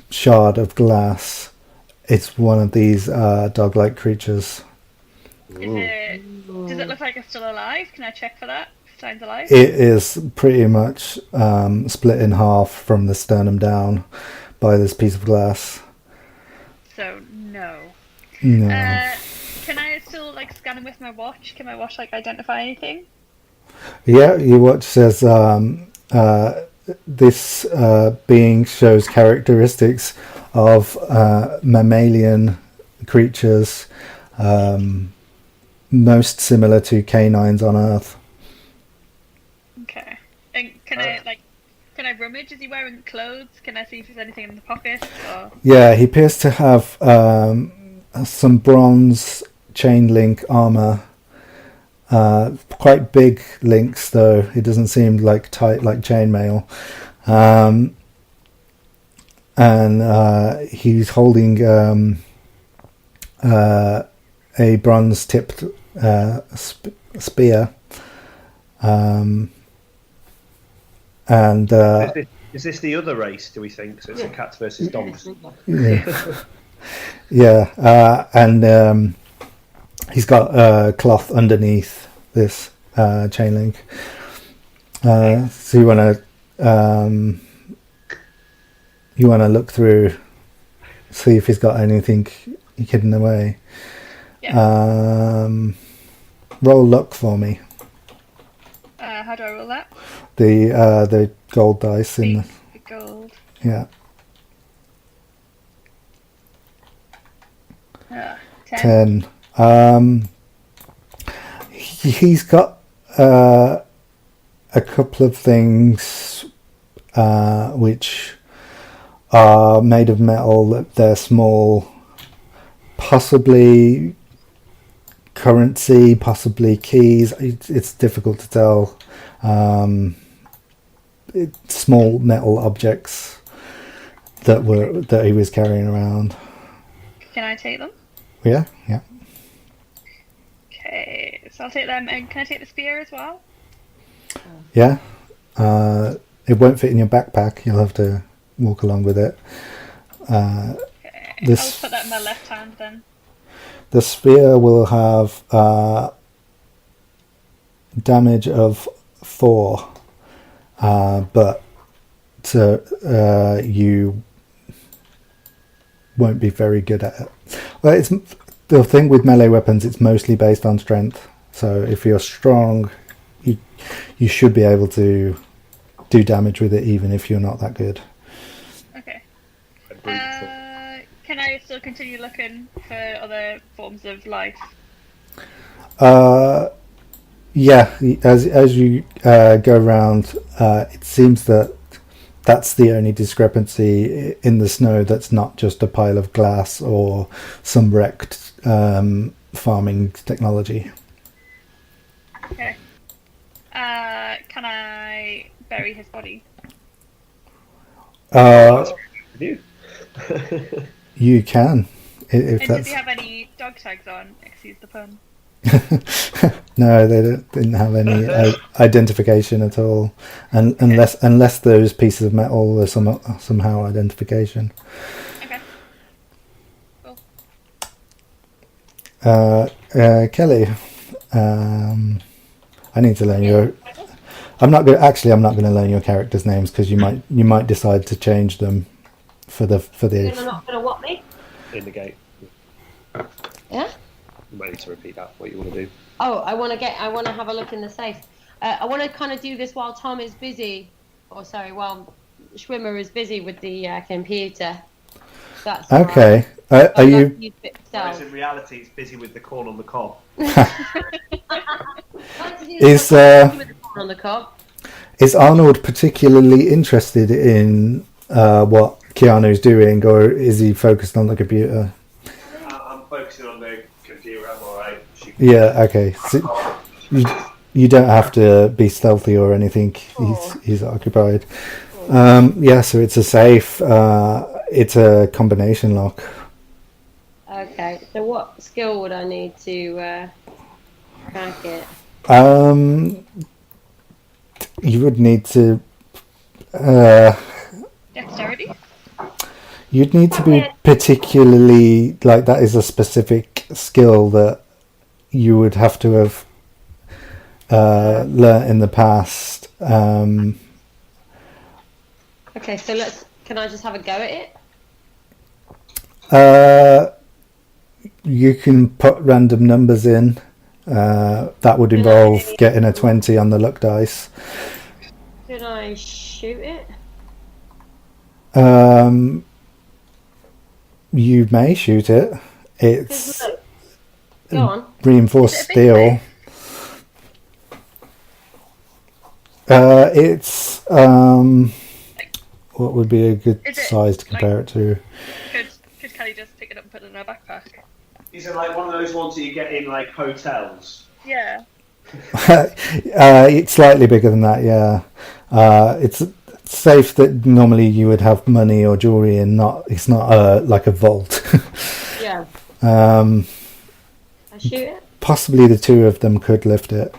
shard of glass. It's one of these dog-like creatures. Does it look like it's still alive? Can I check for that? Signs alive? It is pretty much split in half from the sternum down by this piece of glass. So, no. No. Can I still, scan it with my watch? Can my watch, identify anything? Yeah, your watch says this being shows characteristics of mammalian creatures, most similar to canines on Earth. Okay. And can I rummage? Is he wearing clothes? Can I see if there's anything in the pocket? Or... Yeah, he appears to have some bronze chain link armor. Quite big links, though. It doesn't seem tight like chainmail. And he's holding a bronze tipped spear. And is this the other race? Do we think? So it's a cats versus dogs. Yeah, and he's got cloth underneath this chain link. So you want to look through, see if he's got anything hidden away. Yeah. Roll luck for me. How do I roll that? The gold dice in the gold. Yeah. 10. He's got a couple of things which are made of metal. They're small, possibly currency, possibly keys. It's difficult to tell. Small metal objects that he was carrying around. Can I take them? Yeah. Okay, so I'll take them. And can I take the spear as well? Yeah. It won't fit in your backpack. You'll have to walk along with it. Okay. I'll put that in my left hand then. The spear will have damage of 4, but you won't be very good at it. Well, it's the thing with melee weapons. It's mostly based on strength. So if you're strong, you should be able to do damage with it, even if you're not that good. Okay. Can I still continue looking for other forms of life? Yeah. As you go around, it seems that that's the only discrepancy in the snow. That's not just a pile of glass or some wrecked farming technology. Okay. Can I bury his body? You can. If and that's... does he have any dog tags on? Excuse the pun. No, they didn't have any identification at all, and unless those pieces of metal are somehow identification. Okay. Cool. Kelly, I need to learn your. I'm not going to learn your characters' names because you might decide to change them for the. You're not going to what me? Indicate. Yeah. You might need to repeat that. What you want to do? Oh, I want to have a look in the safe. I want to kind of do this while Tom is busy, while Schwimmer is busy with the computer. That's okay. Right. Are you? Whereas in reality, it's busy with the corn on the cob. Is on the cob? Is Arnold particularly interested in what Keanu's doing, or is he focused on the computer? I'm focusing on the computer. I'm alright. Yeah. Okay. So you don't have to be stealthy or anything. He's occupied. Yeah. So it's a safe. It's a combination lock. Okay, so what skill would I need to crack it? You would need to. Dexterity? You'd need to be particularly like that is a specific skill that you would have to have learnt in the past. Okay, so can I just have a go at it? You can put random numbers in. That would involve getting a 20 on the luck dice. Can I shoot it? You may shoot it. It's Go on. reinforced steel. It's what would be a good size to compare it to? Could Kelly just pick it up and put it in her backpack? Is it like one of those ones that you get in like hotels? Yeah. It's slightly bigger than that. Yeah, it's safe that normally you would have money or jewelry in. It's not like a vault. Yeah. I shoot it. Possibly the two of them could lift it.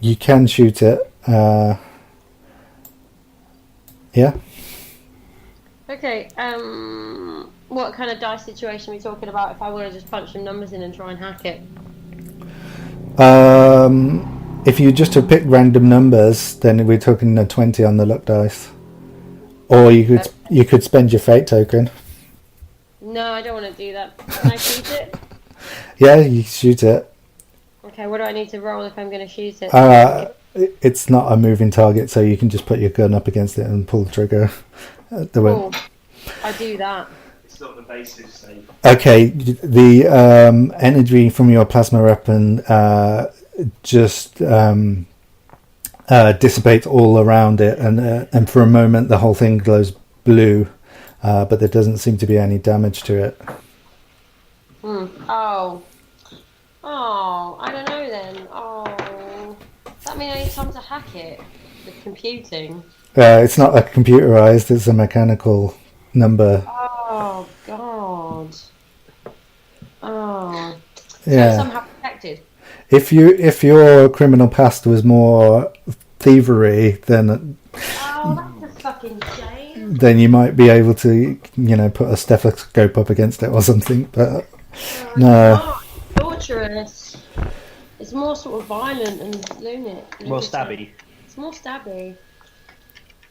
You can shoot it. Yeah. Okay. What kind of dice situation are we talking about? If I want to just punch some numbers in and try and hack it. If you just have picked random numbers, then we're talking a 20 on the luck dice. Or you could spend your fate token. No, I don't want to do that. Can I shoot it? Yeah, you shoot it. Okay, what do I need to roll if I'm going to shoot it? It's not a moving target, so you can just put your gun up against it and pull the trigger. Cool. I do that. It's not the basic save. Okay, the energy from your plasma weapon just dissipates all around it, and for a moment the whole thing glows blue, but there doesn't seem to be any damage to it. Oh, I don't know then. Oh, does that mean I need time to hack it? The computing? It's not a computerized, it's a mechanical number. Oh, God. Oh. Yeah. So somehow protected. If your criminal past was more thievery, then that's a fucking shame. Then you might be able to, put a stethoscope up against it or something. But no. It's torturous. It's more sort of violent and lunatic. More stabby. It's more stabby.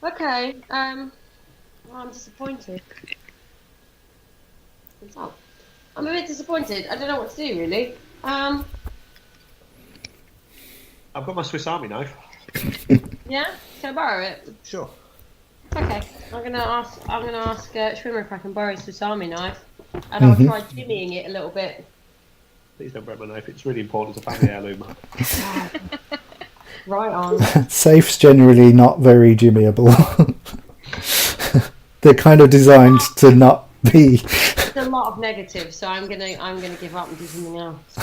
Okay. I'm disappointed. I'm a bit disappointed. I don't know what to do really. I've got my Swiss Army knife. Yeah? Can I borrow it? Sure. Okay. I'm gonna ask Schwimmer if I can borrow his Swiss Army knife, and I'll try jimmying it a little bit. Please don't break my knife. It's really important. It's a family heirloom. Right on. Safes generally not very jimmyable. They're kind of designed to not be. There's a lot of negatives, so I'm gonna give up and do something else.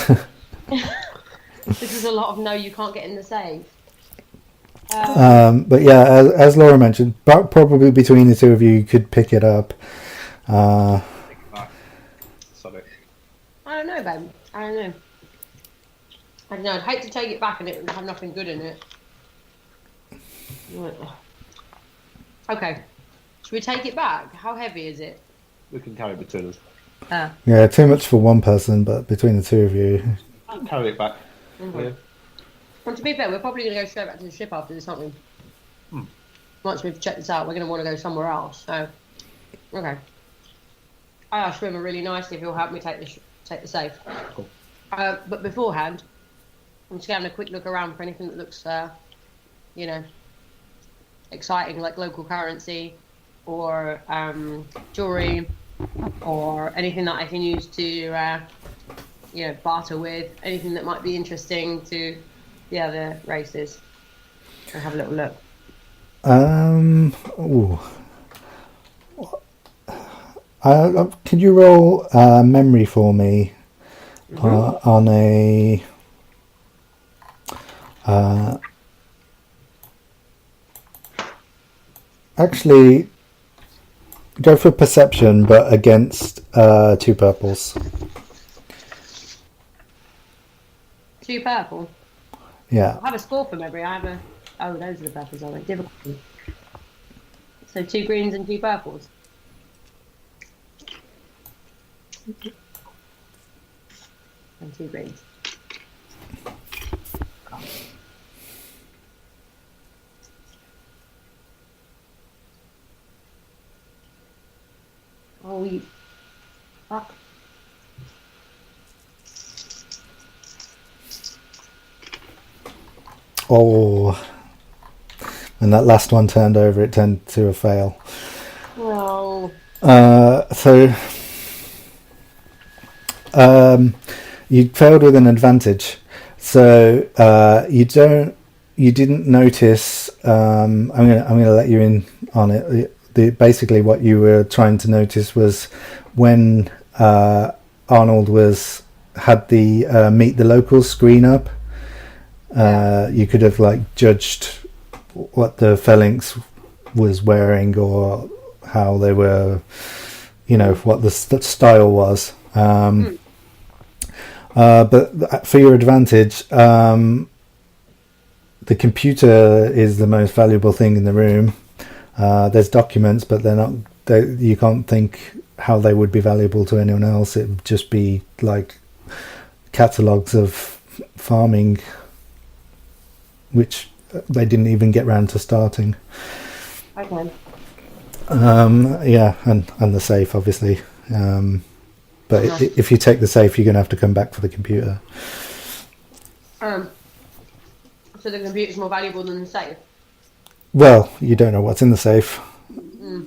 This is a lot of no, you can't get in the safe. But yeah, as Laura mentioned, probably between the two of you could pick it up. Sorry. I don't know, Ben. I don't know. I'd hate to take it back and it would have nothing good in it. Okay. Should we take it back? How heavy is it? We can carry it between us. Yeah, too much for one person, but between the two of you. I'll carry it back. Mm-hmm. Yeah. And to be fair, we're probably going to go straight back to the ship after this, aren't we? Once we've checked this out, we're going to want to go somewhere else. So, okay. I asked Schwimmer really nicely if he'll help me take the safe. Cool. But beforehand, I'm just having a quick look around for anything that looks, exciting, like local currency or jewelry or anything that I can use to, barter with. Anything that might be interesting to the other races. I'll have a little look. Can you roll memory for me on a actually Go for perception, but against 2 purples. 2 purple. Yeah. I have a score for memory. I have a. Oh, those are the purples, aren't they? Difficult. So 2 greens and 2 purples. And 2 greens. Oh, you. Fuck. Oh. And that last one turned over, it turned to a fail. Oh. So you failed with an advantage. So you didn't notice. I'm gonna let you in on it. Basically, what you were trying to notice was when Arnold had the meet the locals screen up. You could have judged what the phalanx was wearing or how they were, what the style was. But for your advantage, the computer is the most valuable thing in the room. There's documents, but they're not. You can't think how they would be valuable to anyone else. It would just be like catalogues of farming, which they didn't even get round to starting. Okay. Yeah, and the safe, obviously. But if you take the safe, you're going to have to come back for the computer. So the computer's more valuable than the safe? Well, you don't know what's in the safe.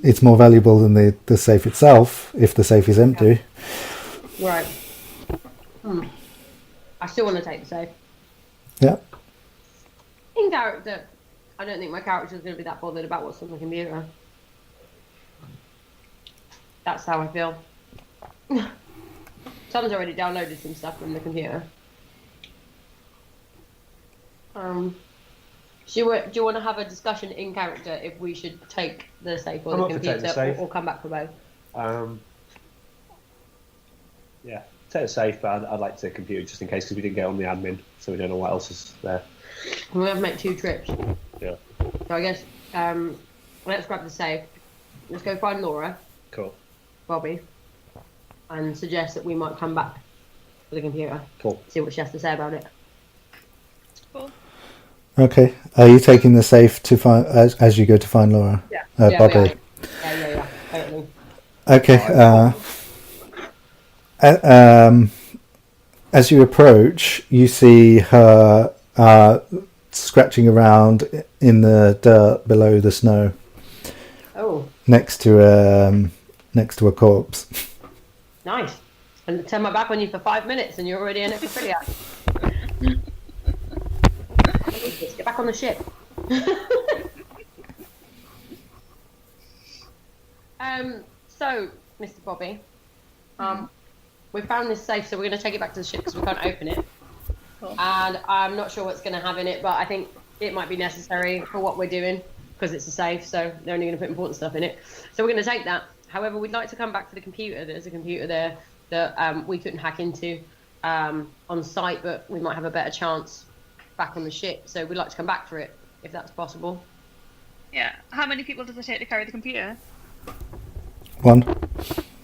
It's more valuable than the safe itself, if the safe is empty. Right. I still want to take the safe. Yeah. In character, I don't think my character's going to be that bothered about what's on the computer. That's how I feel. Tom's already downloaded some stuff from the computer. Do you want to have a discussion in character if we should take the safe or the computer or come back for both? Yeah, take the safe, but I'd like to take the computer just in case, because we didn't get on the admin, so we don't know what else is there. We have to make 2 trips. Yeah. So I guess let's grab the safe. Let's go find Laura. Cool. Bobby. And suggest that we might come back for the computer. Cool. See what she has to say about it. Cool. Okay. Are you taking the safe to find as you go to find Laura? Yeah. Bobby. Yeah. Totally. Okay. As you approach, you see her scratching around in the dirt below the snow. Oh. Next to a corpse. Nice. And turn my back on you for 5 minutes and you're already in necrophilia. Let's get back on the ship. So, Mr. Bobby, we found this safe, so we're going to take it back to the ship because we can't open it. Cool. And I'm not sure what's going to have in it, but I think it might be necessary for what we're doing because it's a safe, so they're only going to put important stuff in it. So we're going to take that. However, we'd like to come back to the computer. There's a computer there that we couldn't hack into on site, but we might have a better chance back on the ship. So we'd like to come back for it, if that's possible. Yeah. How many people does it take to carry the computer? One.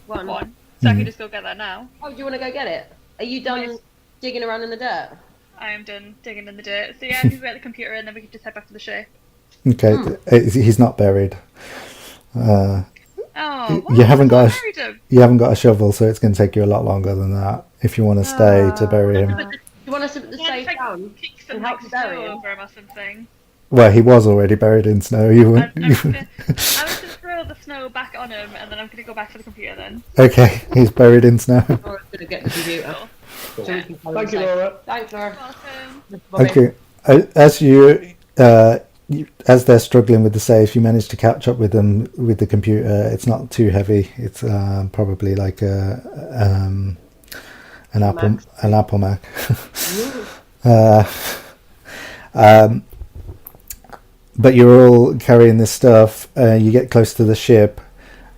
One. So I can just go get that now. Oh, do you want to go get it? Are you done digging around in the dirt? I am done digging in the dirt. So yeah, I can get the computer and then we can just head back to the ship. Okay. He's not buried. You haven't got a shovel, so it's going to take you a lot longer than that if you want to stay to bury him. Do you want us to put the safe down and help you bury him? Over him or something. Well, he was already buried in snow. I was going to throw the snow back on him, and then I'm going to go back for the computer then. Okay, he's buried in snow. Laura's going to get the computer. Cool. So we can Thank you, Laura. Thanks, Laura. Welcome. Okay, as they're struggling with the safe, you manage to catch up with them with the computer. It's not too heavy. It's probably like an Apple Mac. But you're all carrying this stuff. You get close to the ship,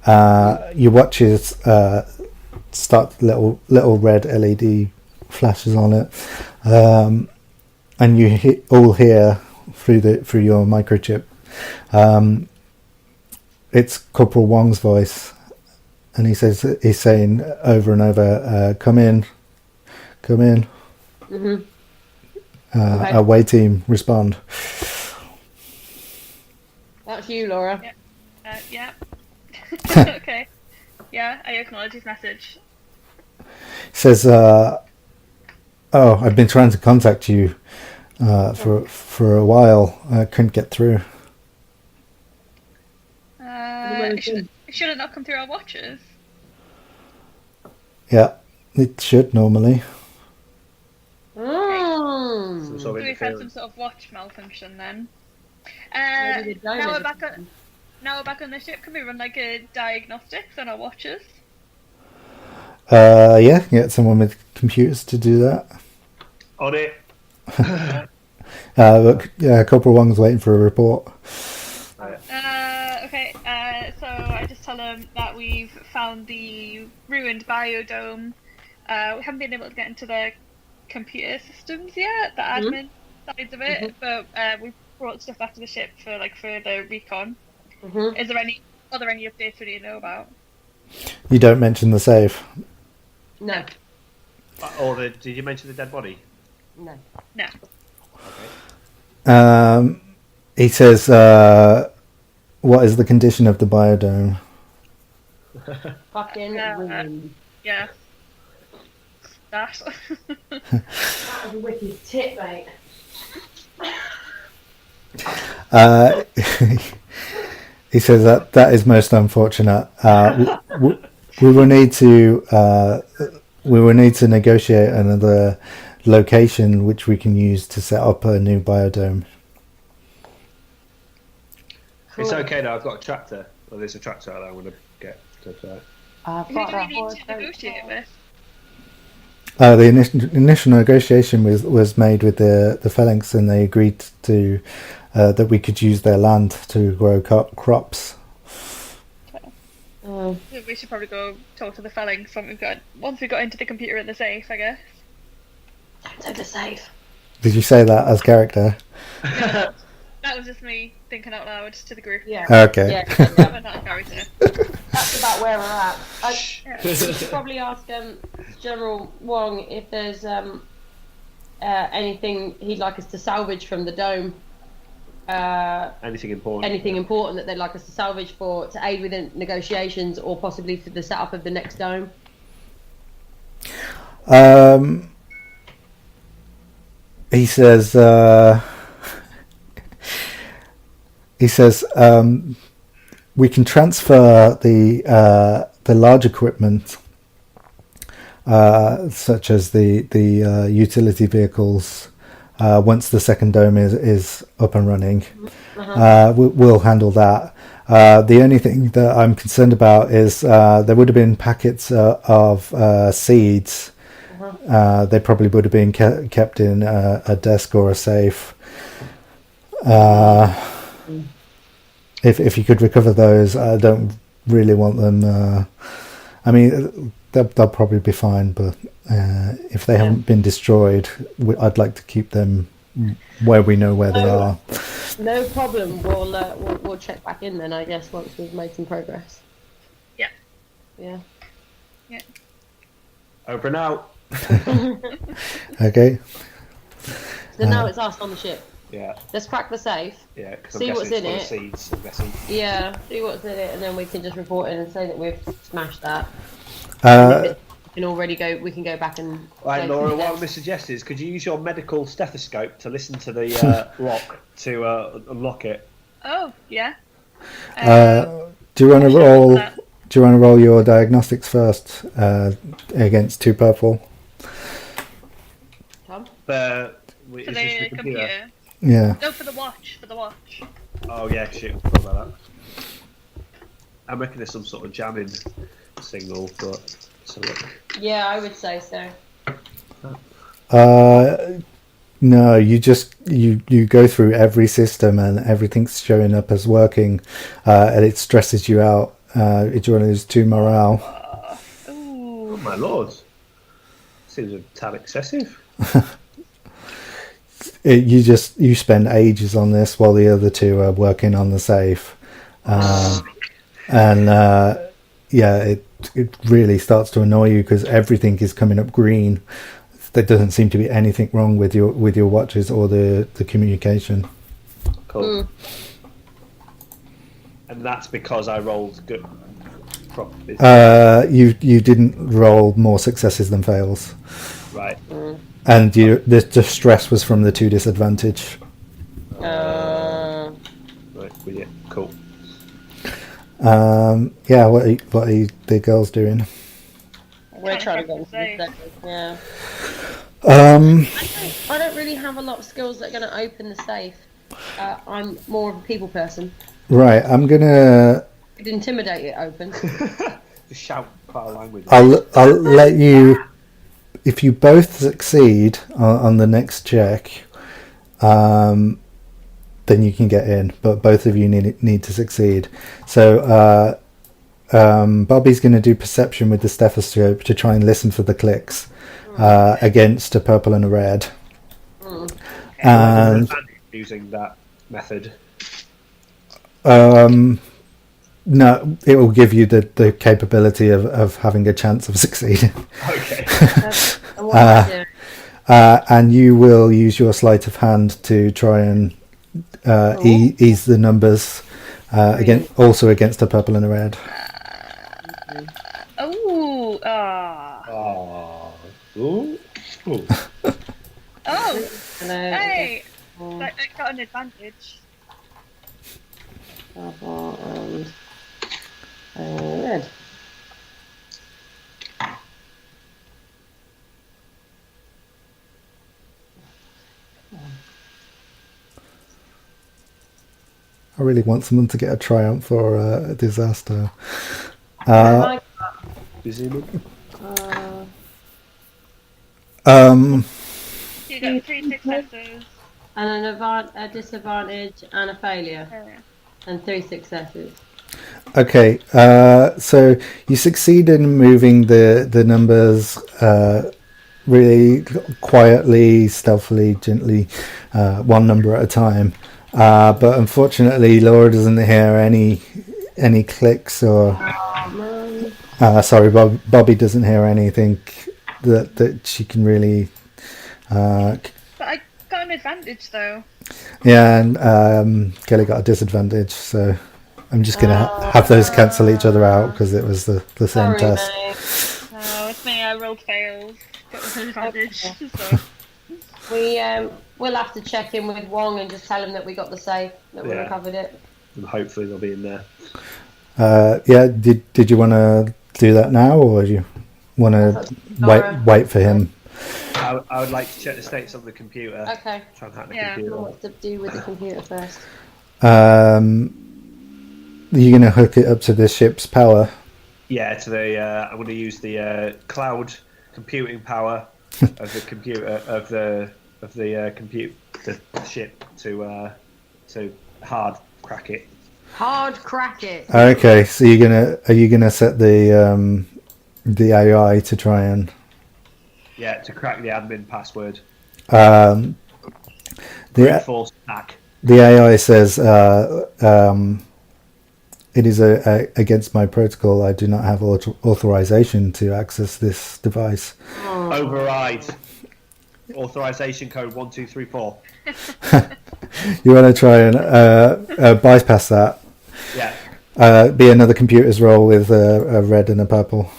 Your watches start little red LED flashes on it, and you all hear through your microchip. It's Corporal Wong's voice, and he's saying over and over, "Come in, come in." Mm-hmm. Okay. Away team, respond. That's you, Laura. Yeah. Okay. Yeah, I acknowledge his message. He says, I've been trying to contact you for a while. I couldn't get through. It should have not come through our watches. Yeah, it should normally. So we've had some sort of watch malfunction then. Now we're back on the ship. Can we run like a diagnostics on our watches? Yeah, get someone with computers to do that. On it. Look, Corporal Wong's waiting for a report. Okay, so I just tell them that we've found the ruined biodome. We haven't been able to get into the computer systems yet, the admin sides of it, but we've brought stuff back to the ship for like further recon. Are there any updates we need to know about? You don't mention the safe. No. Did you mention the dead body? No. Okay. He says, what is the condition of the biodome? Fucking ruined. Yeah. That. That was a wicked tip, mate. He says that is most unfortunate. We will need to negotiate another location which we can use to set up a new biodome. Cool. It's okay now. I've got a tractor. Well, there's a tractor out there. I want to get to. Who do we need to negotiate with? The initial negotiation was made with the phalanx, and they agreed to that we could use their land to grow crops. Okay. We should probably go talk to the phalanx once we got into the computer in the safe, I guess. Don't the safe. Did you say that as character? No, that was just me thinking out loud to the group. Yeah. Okay. Yeah, I'm not a character. That's about where we're at. I should probably ask General Wong if there's anything he'd like us to salvage from the dome. Anything important? Anything important that they'd like us to salvage to aid with the negotiations, or possibly for the setup of the next dome. He says. We can transfer the large equipment, such as the utility vehicles, once the second dome is up and running. We'll handle that. The only thing that I'm concerned about is there would have been packets of seeds. They probably would have been kept in a desk or a safe. If you could recover those, I don't really want them. I mean, they'll probably be fine, but if they haven't been destroyed, I'd like to keep them where we know where they are. No problem. We'll check back in then, I guess, once we've made some progress. Yeah. Yeah. Over and out. Okay. So now it's us on the ship. Yeah. Let's crack the safe. Yeah. See what's in it. Seeds, I'm guessing. Yeah. See what's in it, and then we can just report in and say that we've smashed that. We can go back and. Right, Laura. What I'm going to suggest is, could you use your medical stethoscope to listen to the lock to unlock it? Oh yeah. Do you want to roll? Do you want to roll your diagnostics first against 2 purple? Tom? For the computer. Yeah. No, for the watch. Oh yeah, shit. What about that? I reckon there's some sort of jamming signal, but so look. Yeah, I would say so. No, you go through every system and everything's showing up as working, and it stresses you out. Each one is 2 morale. Oh Ooh. my lord. Seems a tad excessive. You spend ages on this while the other two are working on the safe, and it really starts to annoy you because everything is coming up green. There doesn't seem to be anything wrong with your watches or the communication. Cool. And that's because I rolled good. You didn't roll more successes than fails, Right. and the stress was from the 2 disadvantage. Right, with you. Cool. Yeah, what are the girls doing? We're trying to go into Safe. the safe. Yeah. I don't really have a lot of skills that are going to open the safe. I'm more of a people person. Right, I'm gonna. Could intimidate it open. Just shout foul language. I'll let you. If you both succeed on the next check, then you can get in. But both of you need to succeed. So Bobby's going to do perception with the stethoscope to try and listen for the clicks against a purple and a red. And using that method. No, it will give you the capability of having a chance of succeeding. Okay. And you will use your sleight of hand to try and ease the numbers also against a purple and a red. Oh. Ooh. Ooh. Oh. Hey. Hey. I got an advantage. Red. I really want someone to get a triumph or a disaster. Busy You got 3 successes. And a disadvantage and a failure. And 3 successes. Okay, so you succeed in moving the numbers really quietly, stealthily, gently, one number at a time. But unfortunately, Laura doesn't hear any clicks or. Sorry, Bobby doesn't hear anything that she can really. But I got an advantage though. Yeah, and Kelly got a disadvantage, so I'm just going to have those cancel each other out because it was the same Sorry, test. mate. No, it's me. I rolled fails. Got an advantage. So. We'll have to check in with Wong and just tell him that we got the safe, that we recovered it. And hopefully they'll be in there. Yeah, did you want to do that now, or do you want to wait for him? I would like to check the status on the computer. Okay. Try and hack the I don't computer. know what to do with the computer first. You're going to hook it up to the ship's power. Yeah, to the. I'm going to use the cloud computing power of the computer of the ship to hard crack it. Hard crack it. Okay, so are you gonna set the AI to try and to crack the admin password. The Reinforced hack. The AI says it is against my protocol. I do not have authorization to access this device. Override. Authorization code 1234. You want to try and bypass that? Yeah. Be another computer's roll with a red and a purple.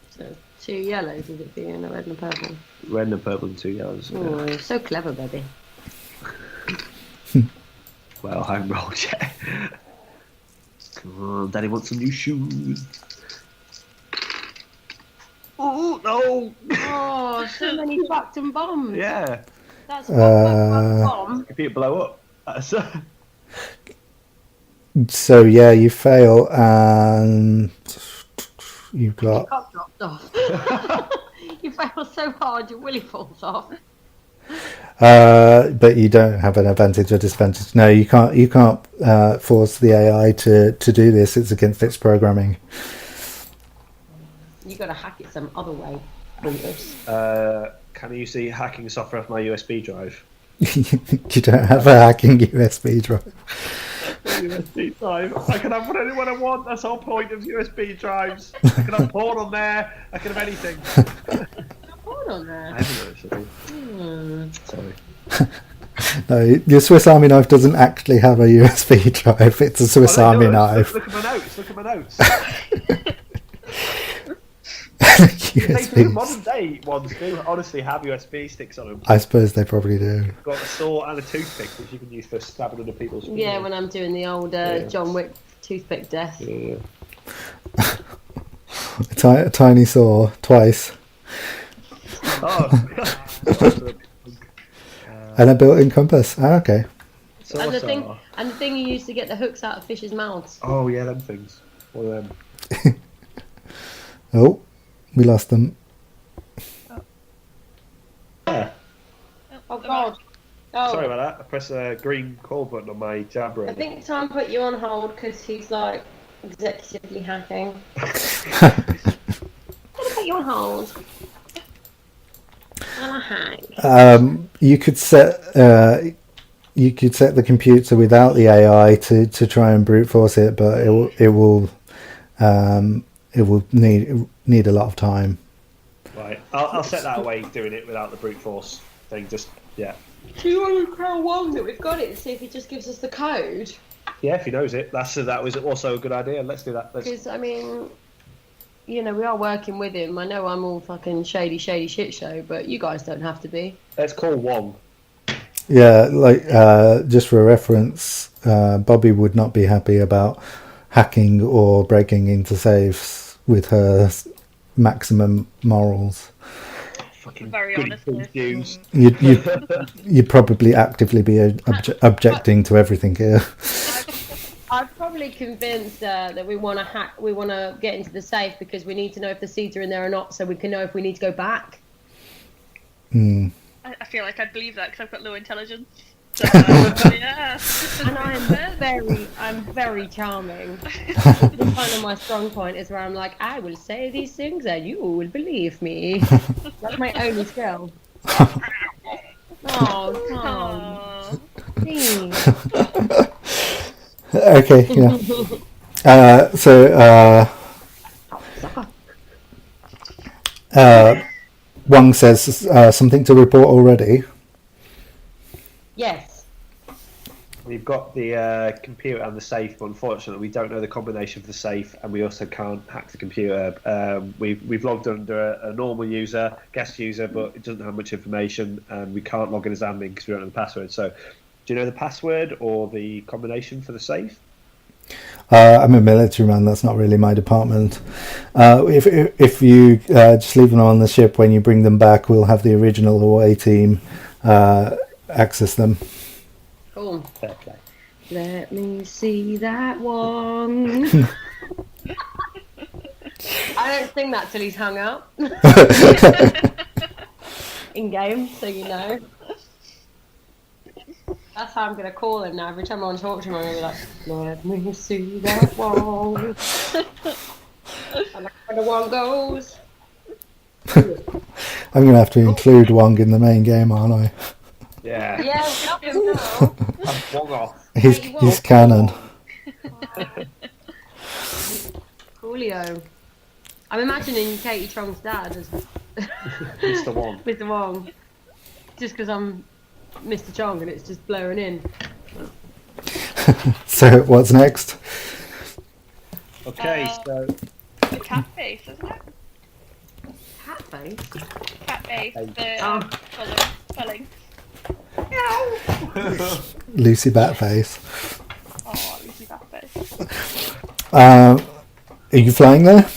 So 2 yellows, is it being a red and a purple? Red and a purple and 2 yellows. Oh, you're so clever, baby. Well, home roll check. Come on, Daddy wants some new shoes. Oh no! Oh, so many Bacton bombs. Yeah. That's one bomb. Computer blow up. So yeah, you fail and you've got. Your cock dropped off. You fail so hard, your willy falls off. But you don't have an advantage or disadvantage. No, you can't. You can't force the AI to do this. It's against its programming. You got to hack it some other way. Brutus. Can you see hacking software off my USB drive? You don't have a hacking USB drive. USB drive. I can have whatever I want. That's the whole point of USB drives. I can have porn on there. I can have anything. Porn on there. I haven't actually. Sorry. No, your Swiss Army knife doesn't actually have a USB drive. It's a Swiss Army knife. Look at my notes. Look at my notes. USBs. Modern day ones do honestly have USB sticks on them. I suppose they probably do. Got a saw and a toothpick, which you can use for stabbing other people's. Yeah, when I'm doing the old John Wick toothpick death. Yeah. A tiny saw twice. Oh. And a built-in compass. Ah, okay. And the thing you use to get the hooks out of fish's mouths. Oh yeah, them things. One of them. Oh, we lost them. Yeah. Oh God. Oh. Sorry about that. I pressed a green call button on my Jabra. I think Tom put you on hold because he's like executively hacking. I'm gonna put you on hold. I'm a hack. You could set the computer without the AI to try and brute force it, but it will need a lot of time. Right, I'll set that away doing it without the brute force thing. Just yeah. Do you want to tell Wong that we've got it and see if he just gives us the code? Yeah, if he knows it, that was also a good idea. Let's do that. Because I mean, you know, we are working with him. I know I'm all fucking shady shit show, but you guys don't have to be. Let's call Wong. Yeah, like just for reference, Bobby would not be happy about hacking or breaking into safes with her maximum morals. Fucking Very honestly. You'd probably actively be objecting to everything here. I'm probably convinced that we want to hack. We want to get into the safe because we need to know if the seeds are in there or not, so we can know if we need to go back. Mm. I feel like I'd believe that because I've got low intelligence. So, yeah. And I'm very charming. Kind of my strong point is where I'm like, I will say these things and you will believe me. That's my only skill. Oh, Tom. Please. Okay, yeah. Wang says something to report already. Yes. We've got the computer and the safe, but unfortunately we don't know the combination for the safe, and we also can't hack the computer. We've logged under a normal user, guest user, but it doesn't have much information, and we can't log in as admin because we don't know the password. So, do you know the password or the combination for the safe? I'm a military man. That's not really my department. If you just leave them on the ship, when you bring them back, we'll have the original away team access them. Cool. Fair play. Let me see that one. I don't sing that till he's hung up. In game, so you know. That's how I'm going to call him now. Every time I want to talk to him, I'm going to be like, let me see that one. And where the one goes. I'm going to have to include Wong in the main game, aren't I? Yeah. Yeah, we got him now. Have Wong off. He's canon. Coolio. I'm imagining Katie Trong's dad as Mr. Wong. Mr. Wong. Just because I'm Mr. Chong and it's just blowing in. So what's next? Okay, so The cat face, isn't it? Cat face? Cat face, the spelling. Lucy Batface. Oh, Lucy Batface. Are you flying there?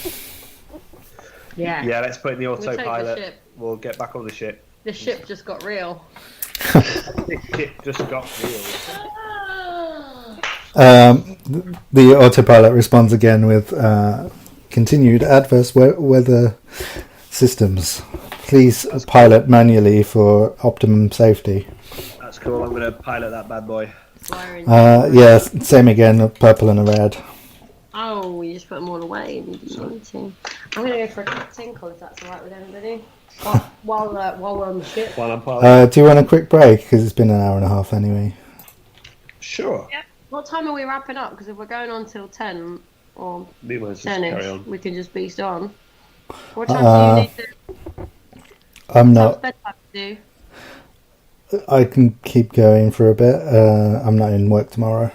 Yeah. yeah, let's put in the We'll take the autopilot. ship. We'll get back on the ship. The ship just got real. This ship just got real. The autopilot responds again with continued adverse weather systems. please pilot manually for optimum safety. That's cool. I'm going to pilot that bad boy. Yeah, same again, a purple and a red. Oh, you just put them all away and you didn't need to. I'm going to go for a tinkle if that's alright with anybody. While we're on the ship. While I'm piloting. Do you want a quick break? Because it's been an hour and a half anyway. Sure. Yeah. What time are we wrapping up? Because if we're going on till 10 or We might just carry 10ish, on. we can just beast on. What time do you need to... I'm not. bedtime to do? I can keep going for a bit. I'm not in work tomorrow.